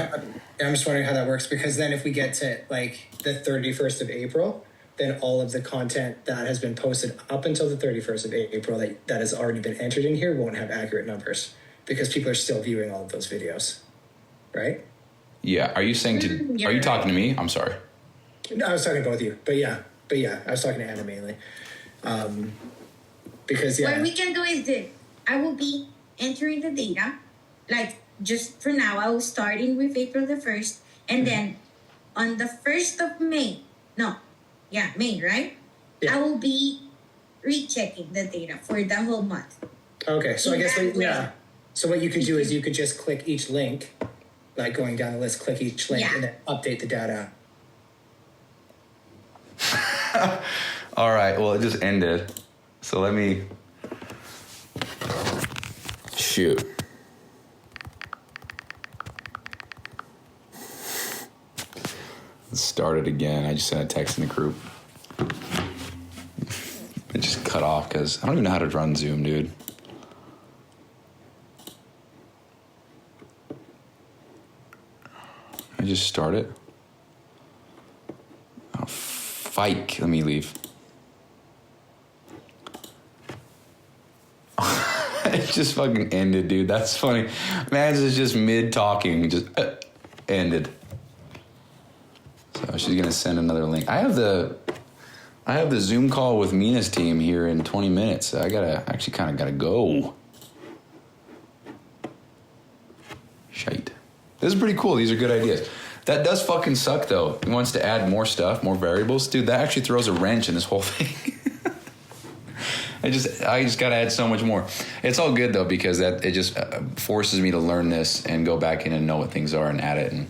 I'm just wondering how that works, because then if we get to like the 31st of April, then all of the content that has been posted up until the 31st of April that has already been entered in here won't have accurate numbers, because people are still viewing all of those videos, right? Yeah. Are you saying to? Are you talking to me? I'm sorry. No, I was talking to both of you, but yeah, I was talking to Anna mainly, because What we can do is this. I will be entering the data, like just for now, I will start in with April the 1st, and then on the 1st of May, May, right? Yeah. I will be rechecking the data for the whole month. Okay, so I guess that way. yeah. So what you could do is you could just click each link, like going down the list, click each link, and then update the data. All right. Well, it just ended. So let me shoot. Let's start it again. I just sent a text in the group. It just cut off because I don't even know how to run Zoom, dude. I just start it. Oh, fike. Let me leave. It just fucking ended, dude. That's funny. Man, this is just mid-talking. Just ended. So she's going to send another link. I have the Zoom call with Mina's team here in 20 minutes. So I kind of gotta go. Shite. This is pretty cool. These are good ideas. That does fucking suck, though. He wants to add more stuff, more variables. Dude, that actually throws a wrench in this whole thing. I just got to add so much more. It's all good, though, because it just forces me to learn this and go back in and know what things are and add it. And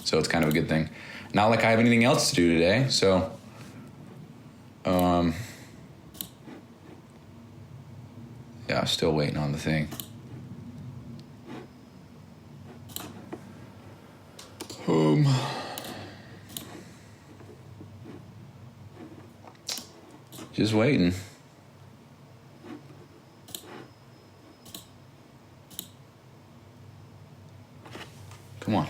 so it's kind of a good thing. Not like I have anything else to do today, so... yeah, still waiting on the thing. Just waiting. Come on.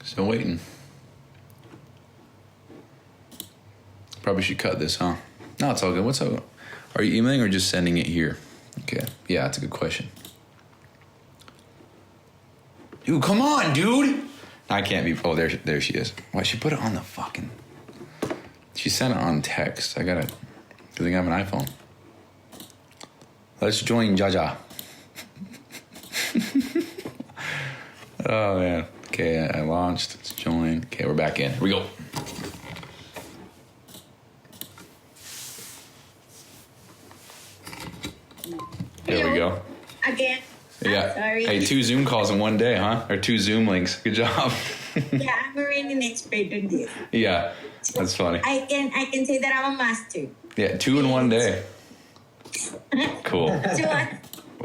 Still waiting. Probably should cut this, huh? No, it's all good. What's up? Are you emailing or just sending it here? Okay. Yeah, that's a good question. Dude, come on, dude. I can't be. Oh, there she is. Why she put it on the fucking? She sent it on text. I gotta. I think I have an iPhone. Let's join Jaja. Oh man. Okay, I launched. Let's join. Okay, we're back in. Here we go. There we go. Again. Yeah. Sorry. Hey, 2 Zoom calls in one day, huh? Or 2 Zoom links. Good job. Yeah, I'm already an expert on this. Yeah, that's funny. I can say that I'm a master. Yeah, 2 in one day. Cool. So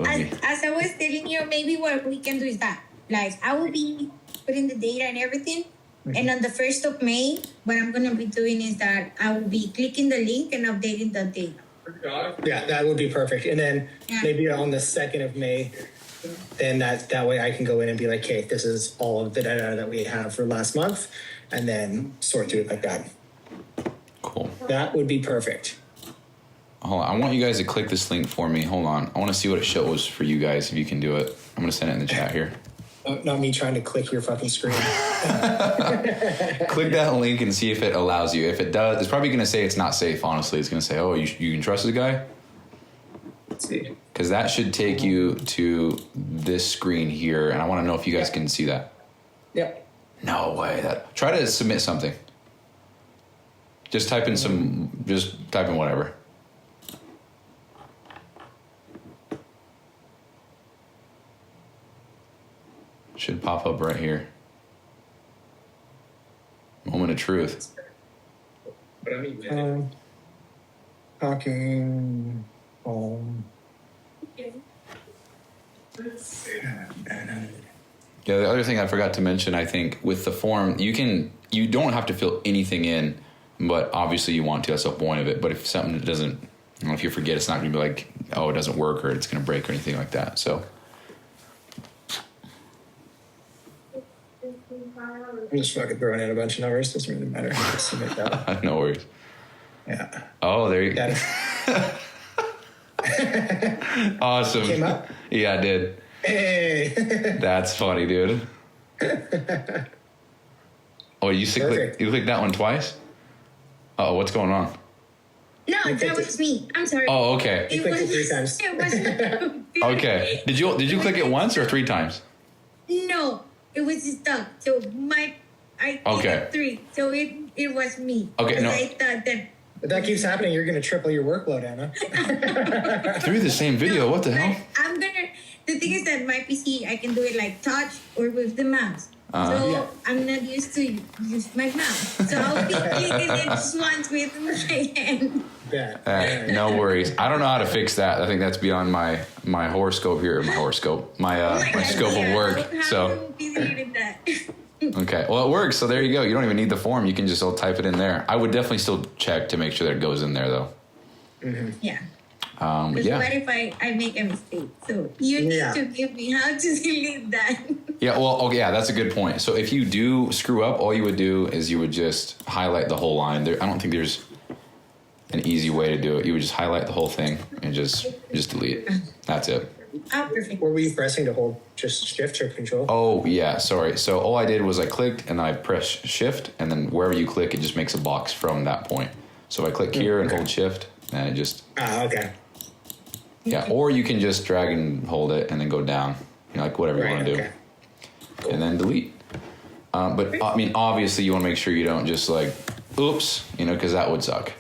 as I was telling you, maybe what we can do is that, like, I will be putting the data and everything. And on the 1st of May, what I'm going to be doing is that I will be clicking the link and updating the data. Yeah, that would be perfect. And then maybe on the 2nd of May, then that way I can go in and be like, okay, this is all of the data that we have for last month, and then sort through it like that. Cool. That would be perfect. Hold on. I want you guys to click this link for me. Hold on. I want to see what it shows for you guys, if you can do it. I'm going to send it in the chat here. Not me trying to click your fucking screen. Click that link and see if it allows you. If it does, it's probably going to say it's not safe, honestly. It's going to say, oh, you can trust this guy? Let's see. Because that should take you to this screen here, and I want to know if you guys can see that. Yep. No way. Try to submit something. Just type in whatever. Should pop up right here. Moment of truth. Talking home. Yeah, the other thing I forgot to mention, I think, with the form, you don't have to fill anything in, but obviously you want to. That's the point of it. But if something doesn't, if you forget, it's not going to be like, oh, it doesn't work or it's going to break or anything like that. So. I'm just fucking throwing in a bunch of numbers. Doesn't really matter. Just submit that. No worries. Yeah. Oh, there you go. Awesome. Came up? Yeah, I did. Hey. That's funny, dude. Oh, you clicked that one twice? Oh, what's going on? No, that was me. I'm sorry. Oh, okay. You clicked it 3 times. It was Okay. Did you click it once or 3 times? No, it was stuck. So I did 3. So it was me. Okay, no. I thought that. If that keeps happening, you're going to triple your workload, Anna. Through the same video? What the hell? The thing is that my PC, I can do it like touch or with the mouse. So I'm not used to use my mouse. So I'll be clicking it just once with my hand. Yeah. No worries. I don't know how to fix that. I think that's beyond my horoscope here. My scope of work. So. Okay. Well, it works. So there you go. You don't even need the form. You can just type it in there. I would definitely still check to make sure that it goes in there, though. Mm-hmm. Yeah. What if I make a mistake? So you need to give me how to delete that. Yeah, well, that's a good point. So if you do screw up, all you would do is you would just highlight the whole line. I don't think there's an easy way to do it. You would just highlight the whole thing and just delete it. That's it. Perfect. What were you pressing to hold? Just shift or control? Oh, yeah, sorry. So all I did was I clicked and then I pressed shift, and then wherever you click, it just makes a box from that point. So I click here and hold shift, and it just... Okay. Yeah, or you can just drag and hold it and then go down, like whatever you want to do. Cool. And then delete. But I mean, obviously you want to make sure you don't just like, oops, because that would suck.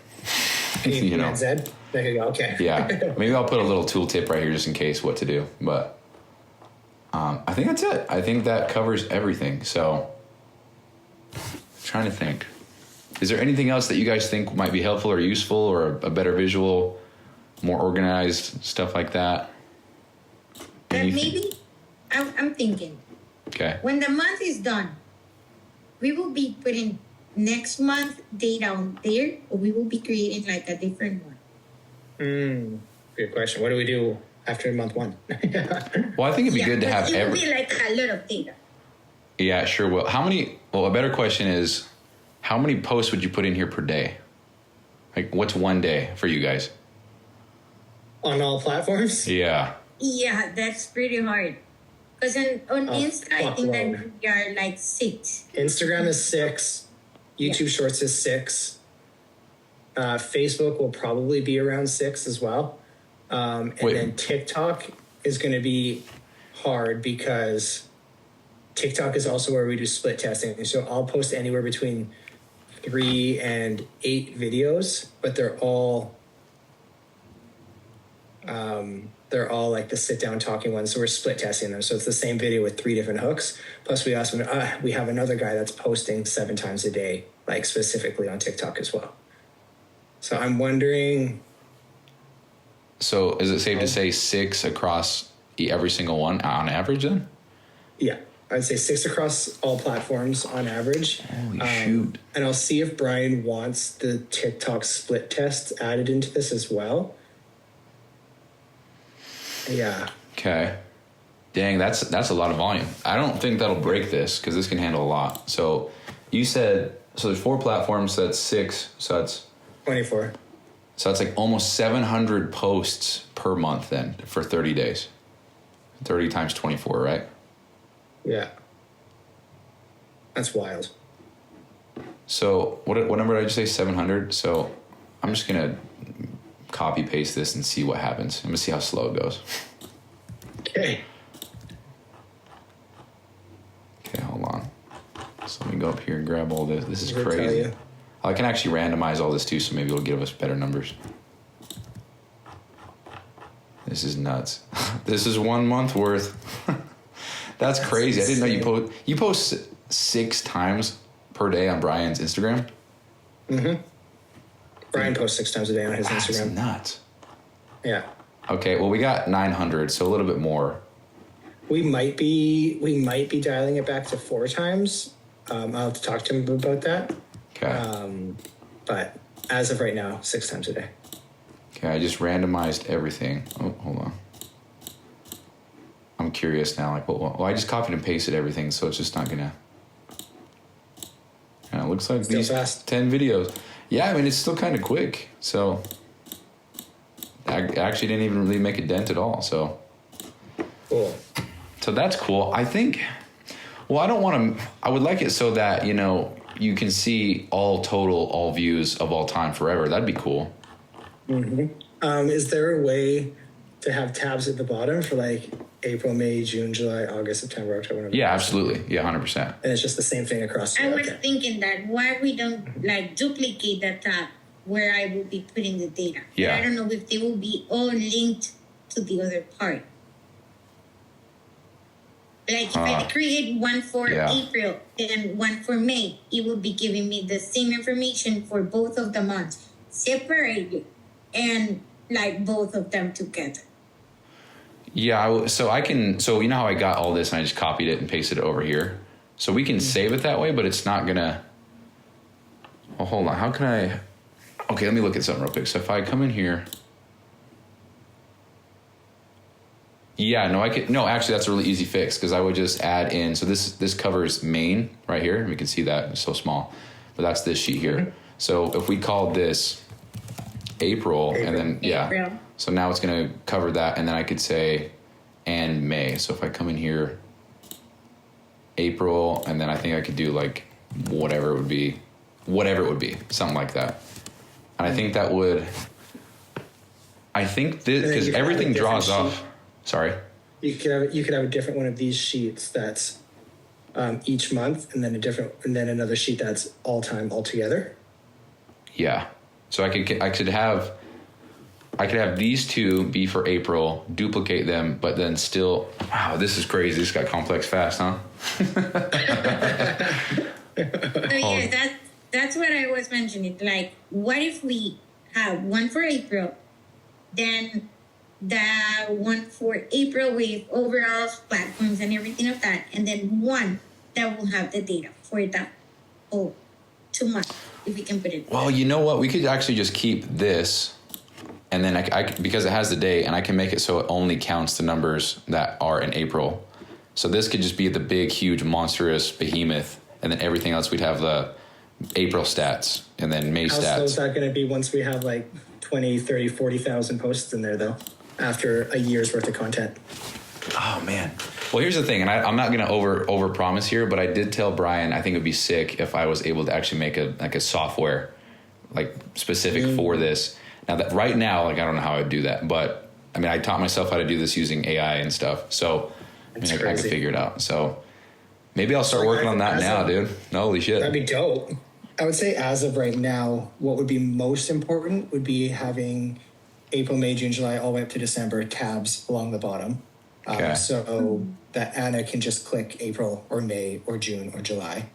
You know. Z? There you go. Okay. Yeah. Maybe I'll put a little tooltip right here just in case what to do. But I think that's it. I think that covers everything. So trying to think. Is there anything else that you guys think might be helpful or useful or a better visual, more organized, stuff like that? Maybe I'm thinking. Okay. When the month is done, we will be putting next month data on there, or we will be creating like a different one. Good question. What do we do after month one? Well, I think it'd be good to have it will be like a lot of data. Yeah, sure will. A better question is, how many posts would you put in here per day? Like, what's one day for you guys? On all platforms? Yeah. Yeah, that's pretty hard. Because on Insta, I think that we are like 6. Instagram is 6. YouTube Shorts is 6. Facebook will probably be around 6 as well. And then TikTok is going to be hard because TikTok is also where we do split testing. So I'll post anywhere between 3 and 8 videos, but they're all like the sit down talking ones. So we're split testing them. So it's the same video with 3 different hooks. Plus we have another guy that's posting 7 times a day, like specifically on TikTok as well. So I'm wondering. So is it safe to say 6 across every single one on average then? Yeah. I'd say 6 across all platforms on average. Holy shoot. And I'll see if Brian wants the TikTok split test added into this as well. Yeah. Okay. Dang, that's a lot of volume. I don't think that'll break this because this can handle a lot. So you said, there's 4 platforms, so that's 6. So that's 24. So that's like almost 700 posts per month then for 30 days. 30 times 24, right? Yeah. That's wild. So what number did I just say? 700. So I'm just going to copy paste this and see what happens. I'm going to see how slow it goes. Okay. Okay, hold on. So let me go up here and grab all this. This is crazy. I can actually randomize all this too, so maybe it'll give us better numbers. This is nuts. This is 1 month worth. That's crazy. I didn't know you post 6 times per day on Brian's Instagram. Mm-hmm. Brian posts 6 times a day on his Instagram. That's nuts. Yeah. Okay, well we got 900, so a little bit more. We might be dialing it back to 4 times. I'll have to talk to him about that. Okay. But as of right now, 6 times a day. Okay, I just randomized everything. Oh, hold on. I'm curious now. Like, well, I just copied and pasted everything, so it's just not gonna. And it looks like still these fast. 10 videos. Yeah, I mean it's still kind of quick. So I actually didn't even really make a dent at all. So cool. So that's cool. I think. Well, I don't want to. I would like it so that you can see all views of all time forever. That'd be cool. Mm-hmm. Is there a way to have tabs at the bottom for like April, May, June, July, August, September, October, November? Yeah, absolutely. Yeah, 100%. And it's just the same thing across. I was thinking that why we don't like duplicate the tab where I will be putting the data. Yeah. But I don't know if they will be all linked to the other part. Like if I create one for April and one for May, it will be giving me the same information for both of the months separated and like both of them together. Yeah, so you know how I got all this and I just copied it and pasted it over here? So we can save it that way, but it's not gonna. Well, hold on. How can I? Okay, let me look at something real quick. So if I come in here. Yeah, no, actually that's a really easy fix because I would just add in. So this covers main right here. We can see that it's so small, but that's this sheet here. Mm-hmm. So if we called this April and then, yeah. April. So now it's going to cover that. And then I could say and May. So if I come in here, April, and then I think I could do like whatever it would be, something like that. And I think that would, I think this, because everything draws off. Sorry. You could have a different one of these sheets that's each month, and then another sheet that's all time altogether. Yeah. So I could have these two be for April, duplicate them, but then still, wow, this is crazy. This got complex fast, huh? So yeah, that's what I was mentioning. Like, what if we have one for April, then the one for April with overalls, platforms, and everything of that, and then one that will have the data for the whole 2 months, if we can put it. Well, you know what? We could actually just keep this, and then I because it has the date, and I can make it so it only counts the numbers that are in April. So this could just be the big, huge, monstrous behemoth, and then everything else we'd have the April stats and then May stats. How slow is that going to be once we have like 20, 30, 40,000 posts in there, though, after a year's worth of content? Oh, man. Well, here's the thing, and I'm not going to over promise here, but I did tell Brian I think it would be sick if I was able to actually make a software like specific for this. Now that right now, like I don't know how I'd do that, but I mean I taught myself how to do this using AI and stuff, so I could figure it out. So maybe I'll start working on that now, dude. Holy shit, that'd be dope. I would say as of right now, what would be most important would be having April, May, June, July, all the way up to December tabs along the bottom. Okay. So that Anna can just click April or May or June or July.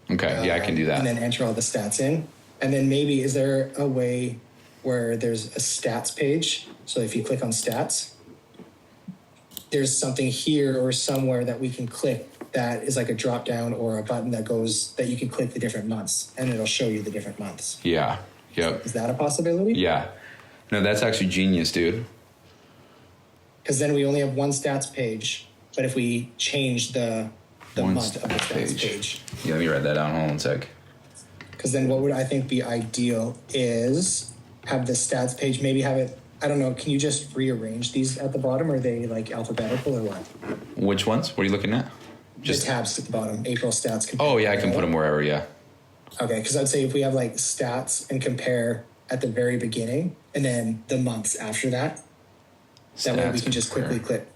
Okay, yeah, I can do that. And then enter all the stats in. And then maybe, is there a way where there's a stats page? So if you click on stats, there's something here or somewhere that we can click that is like a drop down or a button that you can click the different months, and it'll show you the different months. Yeah. Yep. Is that a possibility? Yeah. No, that's actually genius, dude. Because then we only have one stats page, but if we change the month of the stats page. Yeah, let me write that down. Hold on a sec. Because then what would I think be ideal is have the stats page, maybe have it, I don't know, can you just rearrange these at the bottom? Are they like alphabetical or what? Which ones? What are you looking at? Just tabs at the bottom, April stats. Oh, yeah, I can put them wherever, yeah. Okay, because I'd say if we have like stats and compare at the very beginning and then the months after that, that way we can just quickly click.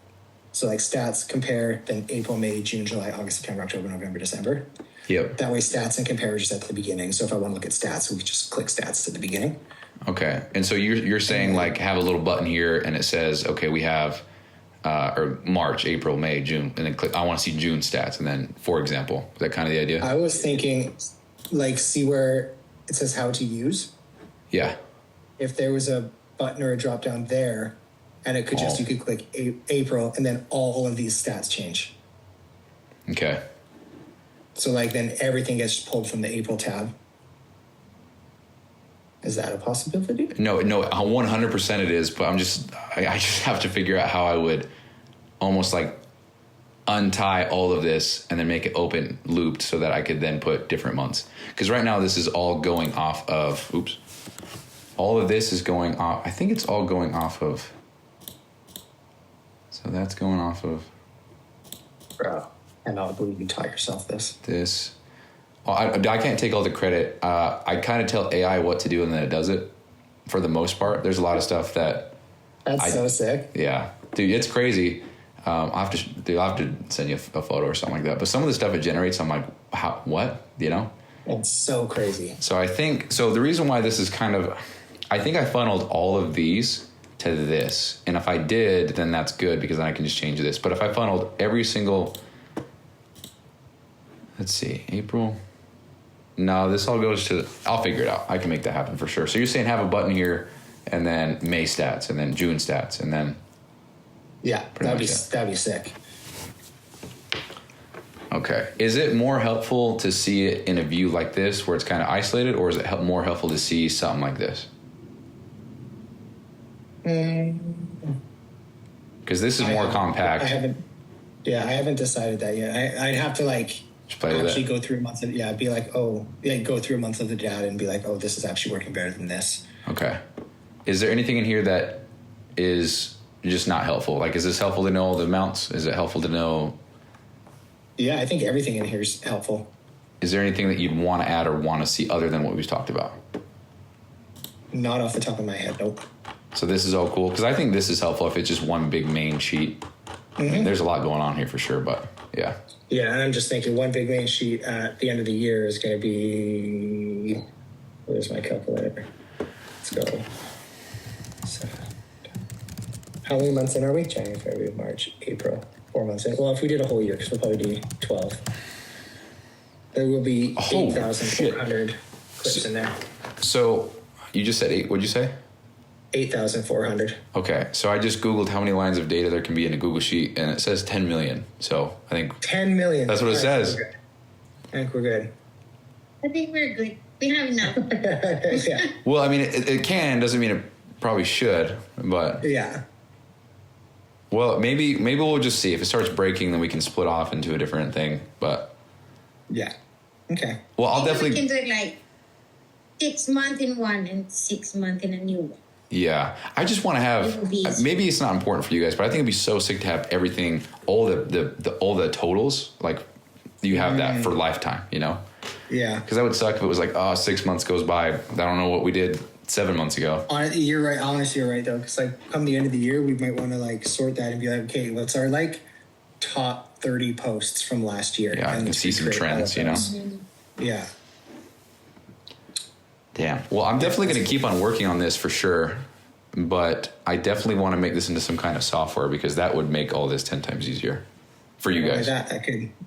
So like stats, compare, then April, May, June, July, August, September, October, November, December. Yep. That way stats and compare are just at the beginning. So if I want to look at stats, we can just click stats at the beginning. Okay. And so you're saying like have a little button here and it says, okay, we have or March, April, May, June, and then click, I want to see June stats. And then, for example, is that kind of the idea? I was thinking like see where it says how to use. Yeah. If there was a button or a drop down there, and it could just, you could click April and then all of these stats change. Okay. So like then everything gets pulled from the April tab. Is that a possibility? No, 100% it is, but I just have to figure out how I would almost like untie all of this and then make it open looped so that I could then put different months. Because right now this is all going off of, all of this is going off, I think it's all going off of, so that's going off of. Bro, I don't believe you taught yourself this. This. Well, I can't take all the credit. I kind of tell AI what to do and then it does it for the most part. There's a lot of stuff that. That's so sick. Yeah. Dude, it's crazy. I'll have to send you a photo or something like that. But some of the stuff it generates, I'm like, how, what? You know? It's so crazy. So I think, the reason why this is kind of, I think I funneled all of these to this. And if I did, then that's good because then I can just change this. But if I funneled every single, let's see, April. No, this all goes to, I'll figure it out. I can make that happen for sure. So you're saying have a button here and then May stats and then June stats and then. Yeah, that'd be sick. Okay. Is it more helpful to see it in a view like this where it's kind of isolated, or is it more helpful to see something like this? Because this is more compact. I haven't decided that yet. I'd have to actually go through a month of, be like, go through a month of the data and be like, this is actually working better than this. Okay. Is there anything in here that is just not helpful? Like, is this helpful to know the amounts? Is it helpful to know? Yeah, I think everything in here is helpful. Is there anything that you'd want to add or want to see other than what we've talked about? Not off the top of my head, nope. So this is all cool, because I think this is helpful if it's just one big main sheet. I mean, there's a lot going on here for sure, but yeah. Yeah, and I'm just thinking one big main sheet at the end of the year is going to be... Where's my calculator? Let's go. So, how many months in are we? January, February, March, April. 4 months in. Well, if we did a whole year, because we'll probably do 12. There will be 8,400 clips in there. So you just said 8. What'd you say? 8,400. Okay, so I just Googled how many lines of data there can be in a Google Sheet, and it says 10 million. So I think 10 million. That's what it says. I think we're good. I think we're good. We have enough. Yeah. Well, I mean, it can, doesn't mean it probably should, but Yeah. well, maybe we'll just see. If it starts breaking, then we can split off into a different thing. But Yeah. Okay. well, I'll We definitely. can do it like 6 months in one and 6 months in a new one. Yeah, I just want to have. Movies. Maybe it's not important for you guys, but I think it'd be so sick to have everything, all the totals, like you have that for lifetime. You know, Yeah. because that would suck if it was like, oh, 6 months goes by, I don't know what we did 7 months ago. You're right. Honestly, you're right, though. Because, like, come the end of the year, we might want to, like, sort that and be like, okay, what's our, like, top 30 posts from last year? Yeah, I and can see some recreate all trends, of you know. those. Yeah. Damn. Well, I'm definitely going to keep on working on this for sure, but I definitely want to make this into some kind of software because that would make all this 10 times easier for you guys.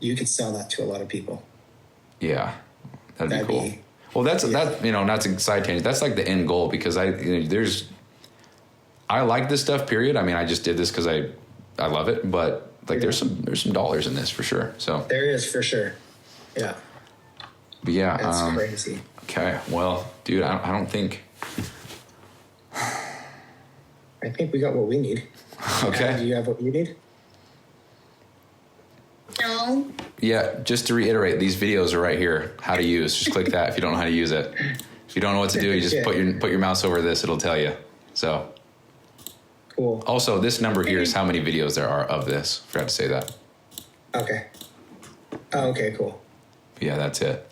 You could sell that to a lot of people. Yeah, that'd be cool. be- Well, that's not a side tangent. That's like the end goal because I like this stuff. Period. I mean, I just did this because I love it, but like there's some dollars in this for sure. So There is, for sure. Yeah. but yeah, That's crazy. okay. Well, dude, I don't think. I think we got what we need. Okay. Do you have what you need? No. Yeah, just to reiterate, these videos are right here. How to use. Just click that if you don't know how to use it. If you don't know what to do, you just put your mouse over this. It'll tell you. So. Cool. Also, this number here is how many videos there are of this. Forgot to say that. Okay. Oh, okay, cool. Yeah, that's it.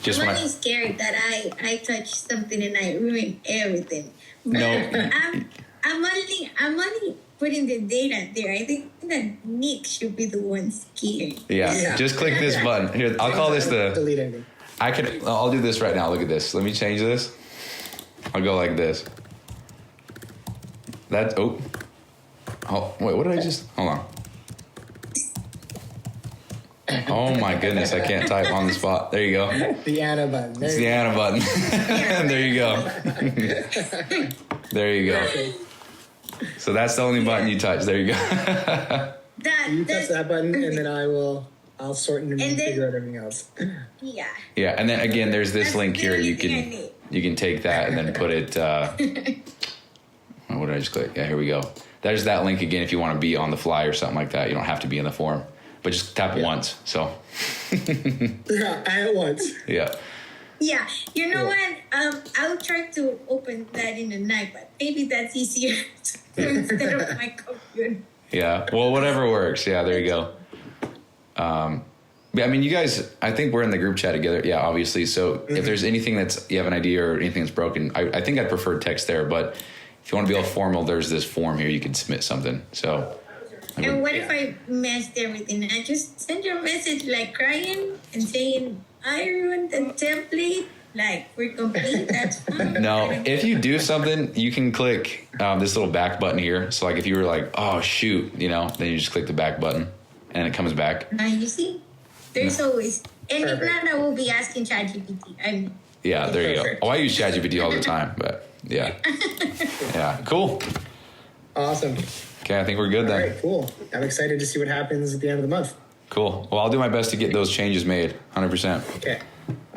Just I'm when really scared that I touched something and I ruined everything. No. I'm only putting the data there. I think that Nick should be the one scared. Yeah, just click this button. Here, I'll call this the. Delete anything. I'll do this right now. Look at this. Let me change this. I'll go like this. That's oh, wait. What did I just? Hold on. Oh my goodness! I can't type on the spot. There you go. The Anna button. It's the Anna button. There you go. There you go. So that's the only button you touch. There you go. You press that button, and then I'll sort and figure out everything else. Yeah. Yeah, and then again, there's this That's link the here. only You thing I can need. take that and then put it. What did I just click? Yeah, here we go. There's that link again if you want to be on the fly or something like that. You don't have to be in the form, but just tap it once. So. Yeah, at once. Yeah. Yeah. You know what? I'll try to open that in the night, but maybe that's easier instead of my computer. Yeah. Well, whatever works. Yeah, there you go. Yeah, I mean, you guys, I think we're in the group chat together. Yeah, obviously. So if there's anything you have an idea or anything that's broken, I think I'd prefer text there. But if you want to be all formal, there's this form here. You can submit something. So. And what if I messed everything? I just send you a message like crying and saying, I ruined the template. Like, we're complete. That's fine. No, if you do something, you can click this little back button here. So, like, if you were like, oh, shoot, then you just click the back button and it comes back. Now, you see, there's always. And if not, I will be asking ChatGPT. Yeah, there you go. Perfect. Oh, I use ChatGPT all the time, but yeah. Yeah, cool. Awesome. Okay, I think we're good All then. right, cool. I'm excited to see what happens at the end of the month. Cool. Well, I'll do my best to get those changes made, 100%. Okay,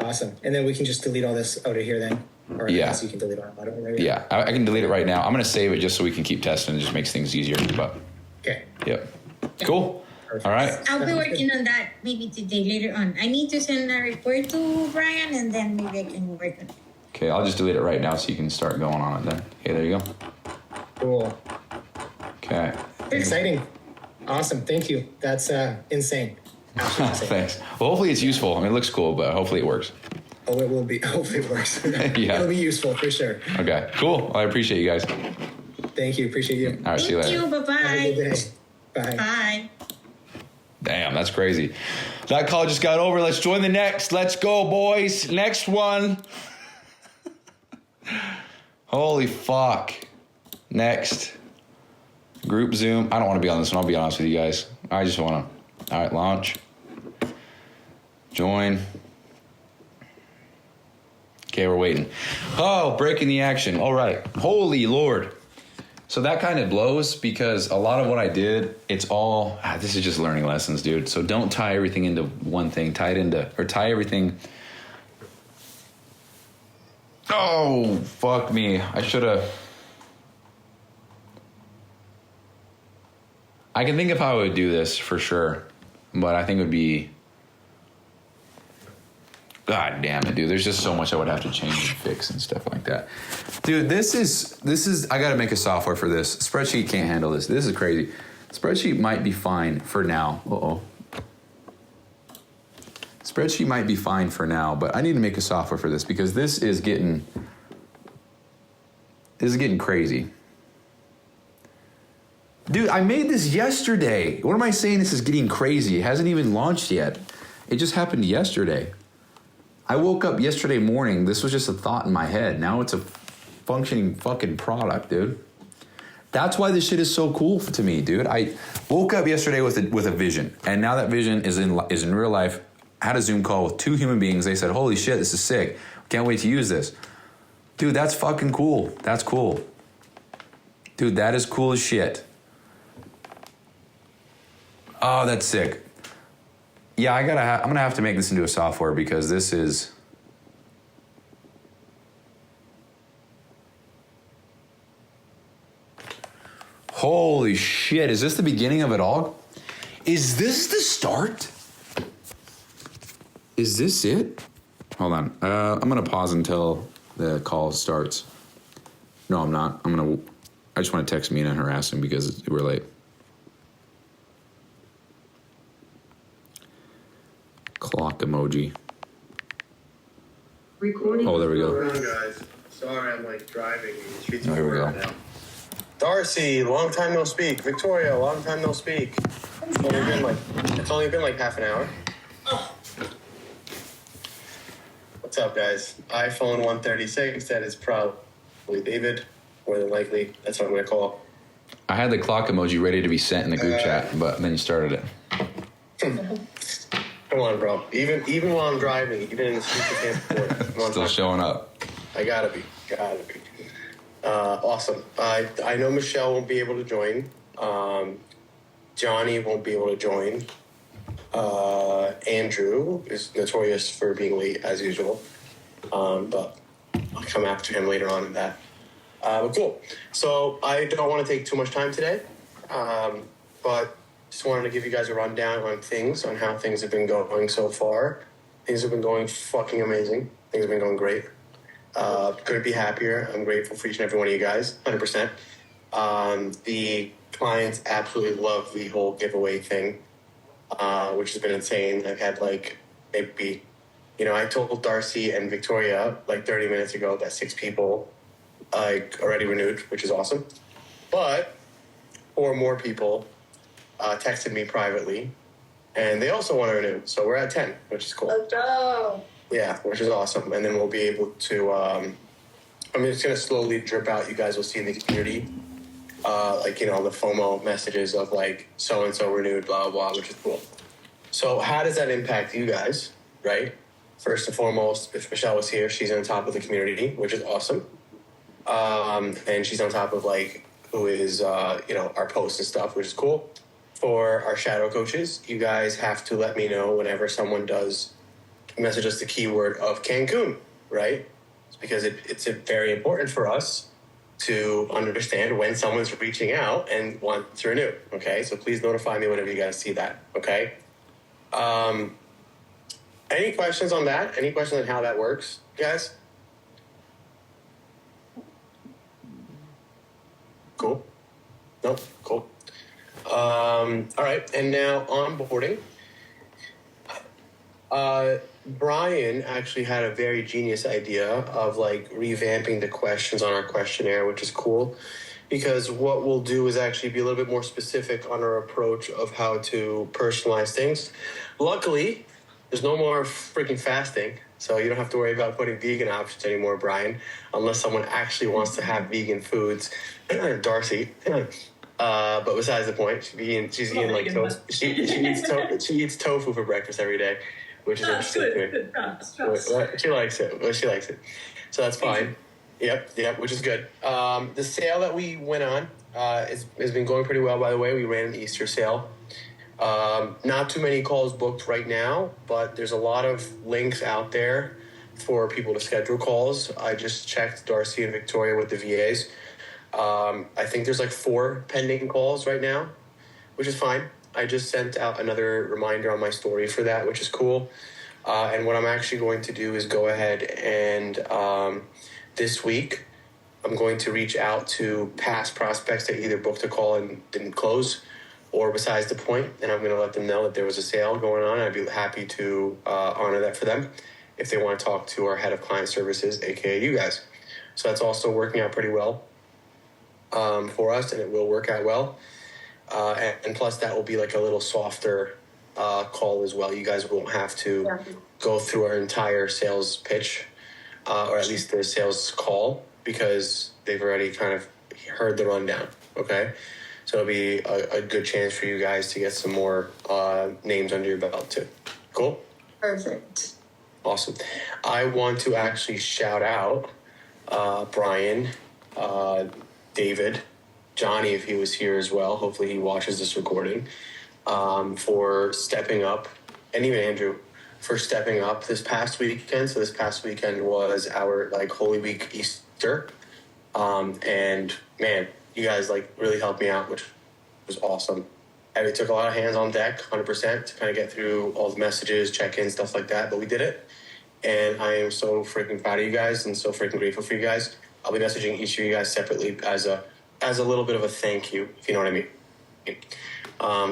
awesome. And then we can just delete all this out of here then? Or Yeah. I guess you can delete all of it. Right? Yeah, I can delete it right now. I'm going to save it just so we can keep testing. It just makes things easier. But Okay. yep. Cool. Perfect. All right. I'll be working on that maybe today, later on. I need to send a report to Brian and then maybe I can work on it. Okay, I'll just delete it right now so you can start going on it then. Okay, there you go. Cool. Okay. Exciting. Awesome. Thank you. That's insane. Absolutely insane. Thanks. Well, hopefully it's useful. I mean, it looks cool, but hopefully it works. Oh, it will be. Hopefully it works. Yeah. It'll be useful for sure. Okay, cool. Well, I appreciate you guys. Thank you. Appreciate you. All right, see you later. Thank you. Have a good Bye-bye. day. Bye. Bye. Damn, that's crazy. That call just got over. Let's join the next. Let's go, boys. Next one. Holy fuck. Next. Group Zoom. I don't want to be on this one. I'll be honest with you guys. I just want to. All right, launch. Join. Okay, we're waiting. Oh, breaking the action. All right. Holy Lord. So that kind of blows because a lot of what I did, it's all, this is just learning lessons, dude. So don't tie everything into one thing. Tie everything. Oh, fuck me. I can think of how I would do this for sure, but I think it would be, God damn it, dude. There's just so much I would have to change and fix and stuff like that. Dude, this is, I got to make a software for this. Spreadsheet can't handle this. This is crazy. Spreadsheet might be fine for now. Spreadsheet might be fine for now, but I need to make a software for this because this is getting crazy. Dude, I made this yesterday. What am I saying? This is getting crazy. It hasn't even launched yet. It just happened yesterday. I woke up yesterday morning. This was just a thought in my head. Now it's a functioning fucking product, dude. That's why this shit is so cool to me, dude. I woke up yesterday with a vision, and now that vision is in real life. I had a Zoom call with 2 human beings. They said, "Holy shit, this is sick. Can't wait to use this." Dude, that's fucking cool. That's cool. Dude, that is cool as shit. Oh, that's sick. Yeah, I'm gonna have to make this into a software because this is. Holy shit! Is this the beginning of it all? Is this the start? Is this it? Hold on. I'm gonna pause until the call starts. No, I'm not. I just want to text Mina and harass him because we're late. Clock emoji. Recording. Oh, there we go. What's going on, guys? Sorry, I'm like driving. Streets There we go. right now. Darcy, long time no speak. Victoria, long time no speak. It's only been like half an hour. What's up, guys? iPhone 136. That is probably David. More than likely, that's what I'm gonna call. I had the clock emoji ready to be sent in the group chat, but then you started it. Come on, bro. Even while I'm driving, even in the streets of Tampa, Still showing up. I gotta be. Awesome. I know Michelle won't be able to join. Johnny won't be able to join. Andrew is notorious for being late as usual. But I'll come after him later on in that. But cool. So I don't want to take too much time today. But just wanted to give you guys a rundown on how things have been going so far. Things have been going fucking amazing. Things have been going great. Couldn't be happier. I'm grateful for each and every one of you guys, 100%. The clients absolutely love the whole giveaway thing, which has been insane. I've had maybe, I told Darcy and Victoria 30 minutes ago that 6 people already renewed, which is awesome. But 4 more people texted me privately, and they also want to renew. So we're at 10, which is cool. Let's go. Yeah, which is awesome. And then we'll be able to, it's going to slowly drip out. You guys will see in the community, the FOMO messages of so-and-so renewed, blah, blah, blah, which is cool. So how does that impact you guys, right? First and foremost, if Michelle was here, she's on top of the community, which is awesome. And she's on top of who is, our posts and stuff, which is cool. For our shadow coaches, you guys have to let me know whenever someone does message us the keyword of Cancun, right? It's because it's very important for us to understand when someone's reaching out and wants to renew, okay? So please notify me whenever you guys see that, okay? Any questions on that? Any questions on how that works, guys? Cool. Nope. Cool. All right. And now onboarding. Brian actually had a very genius idea of like revamping the questions on our questionnaire, which is cool because what we'll do is actually be a little bit more specific on our approach of how to personalize things. Luckily, there's no more freaking fasting, so you don't have to worry about putting vegan options anymore, Brian, unless someone actually wants to have vegan foods. Darcy. But besides the point, she's eating like tofu. She eats tofu for breakfast every day, which is interesting to me. She likes it. Well, she likes it, so that's fine. Yep, which is good. The sale that we went on has been going pretty well. By the way, we ran an Easter sale. Not too many calls booked right now, but there's a lot of links out there for people to schedule calls. I just checked Darcy and Victoria with the VAs. I think there's like 4 pending calls right now, which is fine. I just sent out another reminder on my story for that, which is cool. And what I'm actually going to do is go ahead and this week, I'm going to reach out to past prospects that either booked a call and didn't close, or besides the point, and I'm going to let them know that there was a sale going on. I'd be happy to honor that for them if they want to talk to our head of client services, aka you guys. So that's also working out pretty well for us, and it will work out well. And plus, that will be like a little softer call as well. You guys won't have to go through our entire sales pitch, or at least the sales call, because they've already kind of heard the rundown. Okay, so it'll be a good chance for you guys to get some more names under your belt too. Cool. Perfect. Awesome. I want to actually shout out Brian, David, Johnny, if he was here as well. Hopefully he watches this recording, for stepping up, and even Andrew for stepping up this past weekend. So this past weekend was our like Holy Week Easter. And man, you guys like really helped me out, which was awesome. And it took a lot of hands on deck, 100%, to kind of get through all the messages, check-ins, stuff like that. But we did it. And I am so freaking proud of you guys and so freaking grateful for you guys. I'll be messaging each of you guys separately as a little bit of a thank you, if you know what I mean.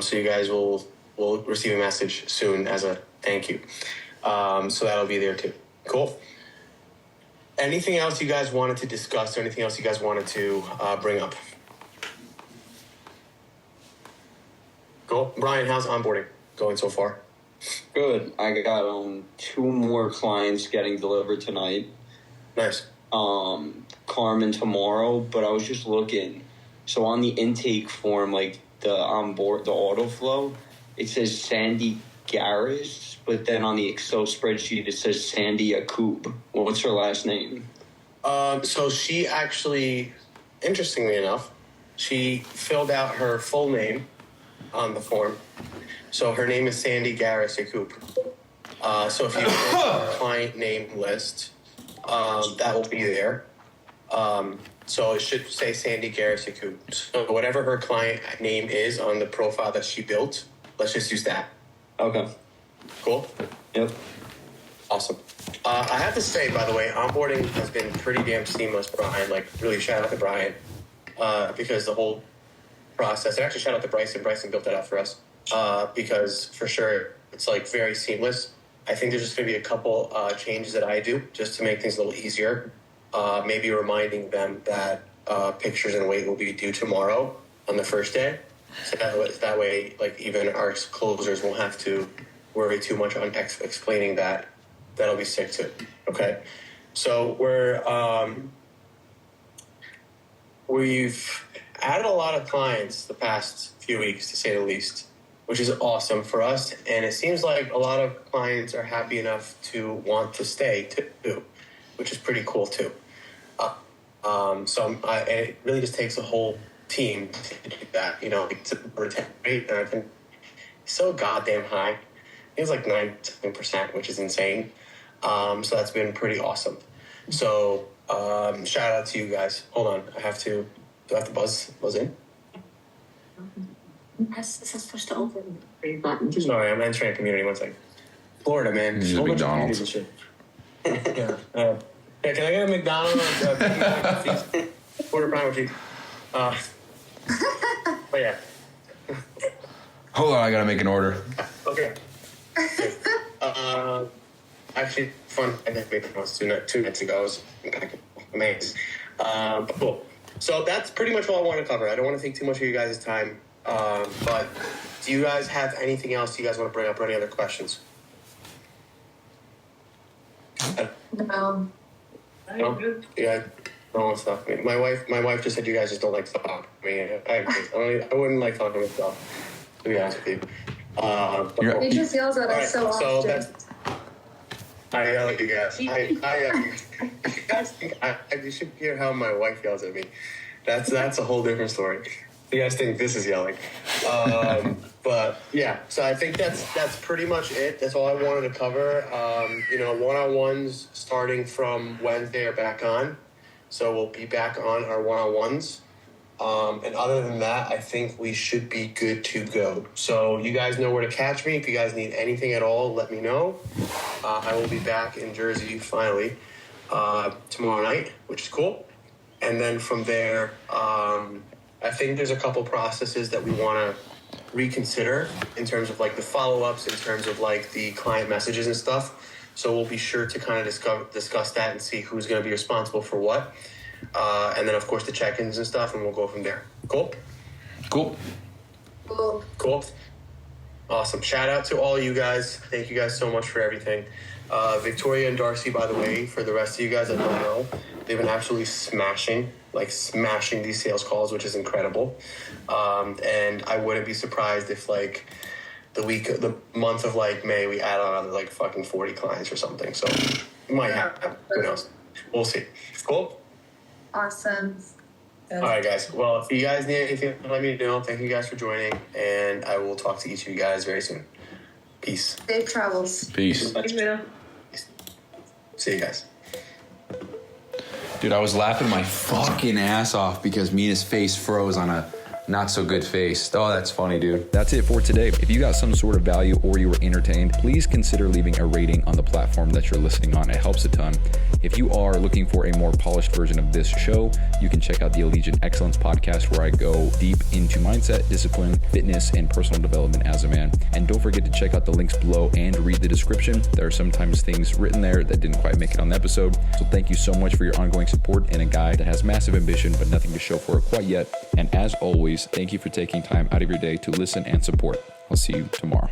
So you guys will receive a message soon as a thank you. So that'll be there too. Cool. Anything else you guys wanted to discuss or anything else you guys wanted to bring up? Cool. Brian, how's onboarding going so far? Good. I got 2 more clients getting delivered tonight. Nice. Carmen tomorrow, but I was just looking. So on the intake form, like the auto flow, it says Sandy Garris, but then on the Excel spreadsheet it says Sandy Akub. Well, what's her last name? So she actually, interestingly enough, she filled out her full name on the form. So her name is Sandy Garris Akub. So if you go to the client name list, that will be there. So it should say Sandy Garris Akub. So whatever her client name is on the profile that she built, let's just use that. Okay. Cool? Yep. Awesome. I have to say, by the way, onboarding has been pretty damn seamless, Brian. Like, really shout out to Brian. Because the whole process, and actually shout out to Bryson. Bryson built that out for us. Because for sure, it's like very seamless. I think there's just going to be a couple changes that I do just to make things a little easier. Maybe reminding them that pictures and weight will be due tomorrow on the first day. So that way, like, even our closers won't have to worry too much on explaining that. That'll be sick too. Okay. So we've added a lot of clients the past few weeks, to say the least, which is awesome for us. And it seems like a lot of clients are happy enough to want to stay too, which is pretty cool too. So it really just takes a whole team to do that. You know, it's a retention rate, and I think so goddamn high. It's like 9%, which is insane. So that's been pretty awesome. So shout out to you guys. Hold on, do I have to buzz in? This is supposed to open. Sorry, I'm entering a community. One second. Florida, man. This is Whole bunch of McDonald's. communities and shit. Yeah. Yeah, can I get a McDonald's? Quarter pound with cheese. But yeah. Hold on, I gotta make an order. Okay. Actually, fun. I think it was two nights ago. I was amazed. But cool. So that's pretty much all I want to cover. I don't want to take too much of you guys' time. But do you guys have anything else you guys want to bring up or any other questions? No. No? Yeah. No stuff. I mean, my wife just said you guys just don't like to talk. I mean, I agree. I wouldn't like talking with stuff, to be honest with you. He just yells at us so often. That's, I yell at you guys. You guys think you should hear how my wife yells at me. That's a whole different story. You guys think this is yelling. But yeah, so I think that's pretty much it. That's all I wanted to cover. One-on-ones starting from Wednesday are back on. So we'll be back on our one-on-ones. And other than that, I think we should be good to go. So you guys know where to catch me. If you guys need anything at all, let me know. I will be back in Jersey finally tomorrow night, which is cool. And then from there, I think there's a couple processes that we want to reconsider in terms of like the follow-ups, in terms of like the client messages and stuff. So we'll be sure to kind of discuss that and see who's going to be responsible for what. And then, of course, the check-ins and stuff, and we'll go from there. Cool? Cool. Awesome. Shout out to all you guys. Thank you guys so much for everything. Victoria and Darcy, by the way, for the rest of you guys that don't know, they've been absolutely smashing these sales calls, which is incredible. And I wouldn't be surprised if, like, the month of, like, May, we add on another, like, fucking 40 clients or something. So it might happen. Who knows? We'll see. Cool? Awesome. All right, guys. Well, if you guys need anything, let me know. Thank you guys for joining, and I will talk to each of you guys very soon. Peace. Safe travels. Peace. See you guys. Dude, I was laughing my fucking ass off because Mina's face froze on a not so good face. Oh, that's funny, dude. That's it for today. If you got some sort of value or you were entertained, please consider leaving a rating on the platform that you're listening on. It helps a ton. If you are looking for a more polished version of this show, you can check out the Allegiant Excellence podcast, where I go deep into mindset, discipline, fitness, and personal development as a man. And don't forget to check out the links below and read the description. There are sometimes things written there that didn't quite make it on the episode. So thank you so much for your ongoing support in a guy that has massive ambition but nothing to show for it quite yet. And as always, thank you for taking time out of your day to listen and support. I'll see you tomorrow.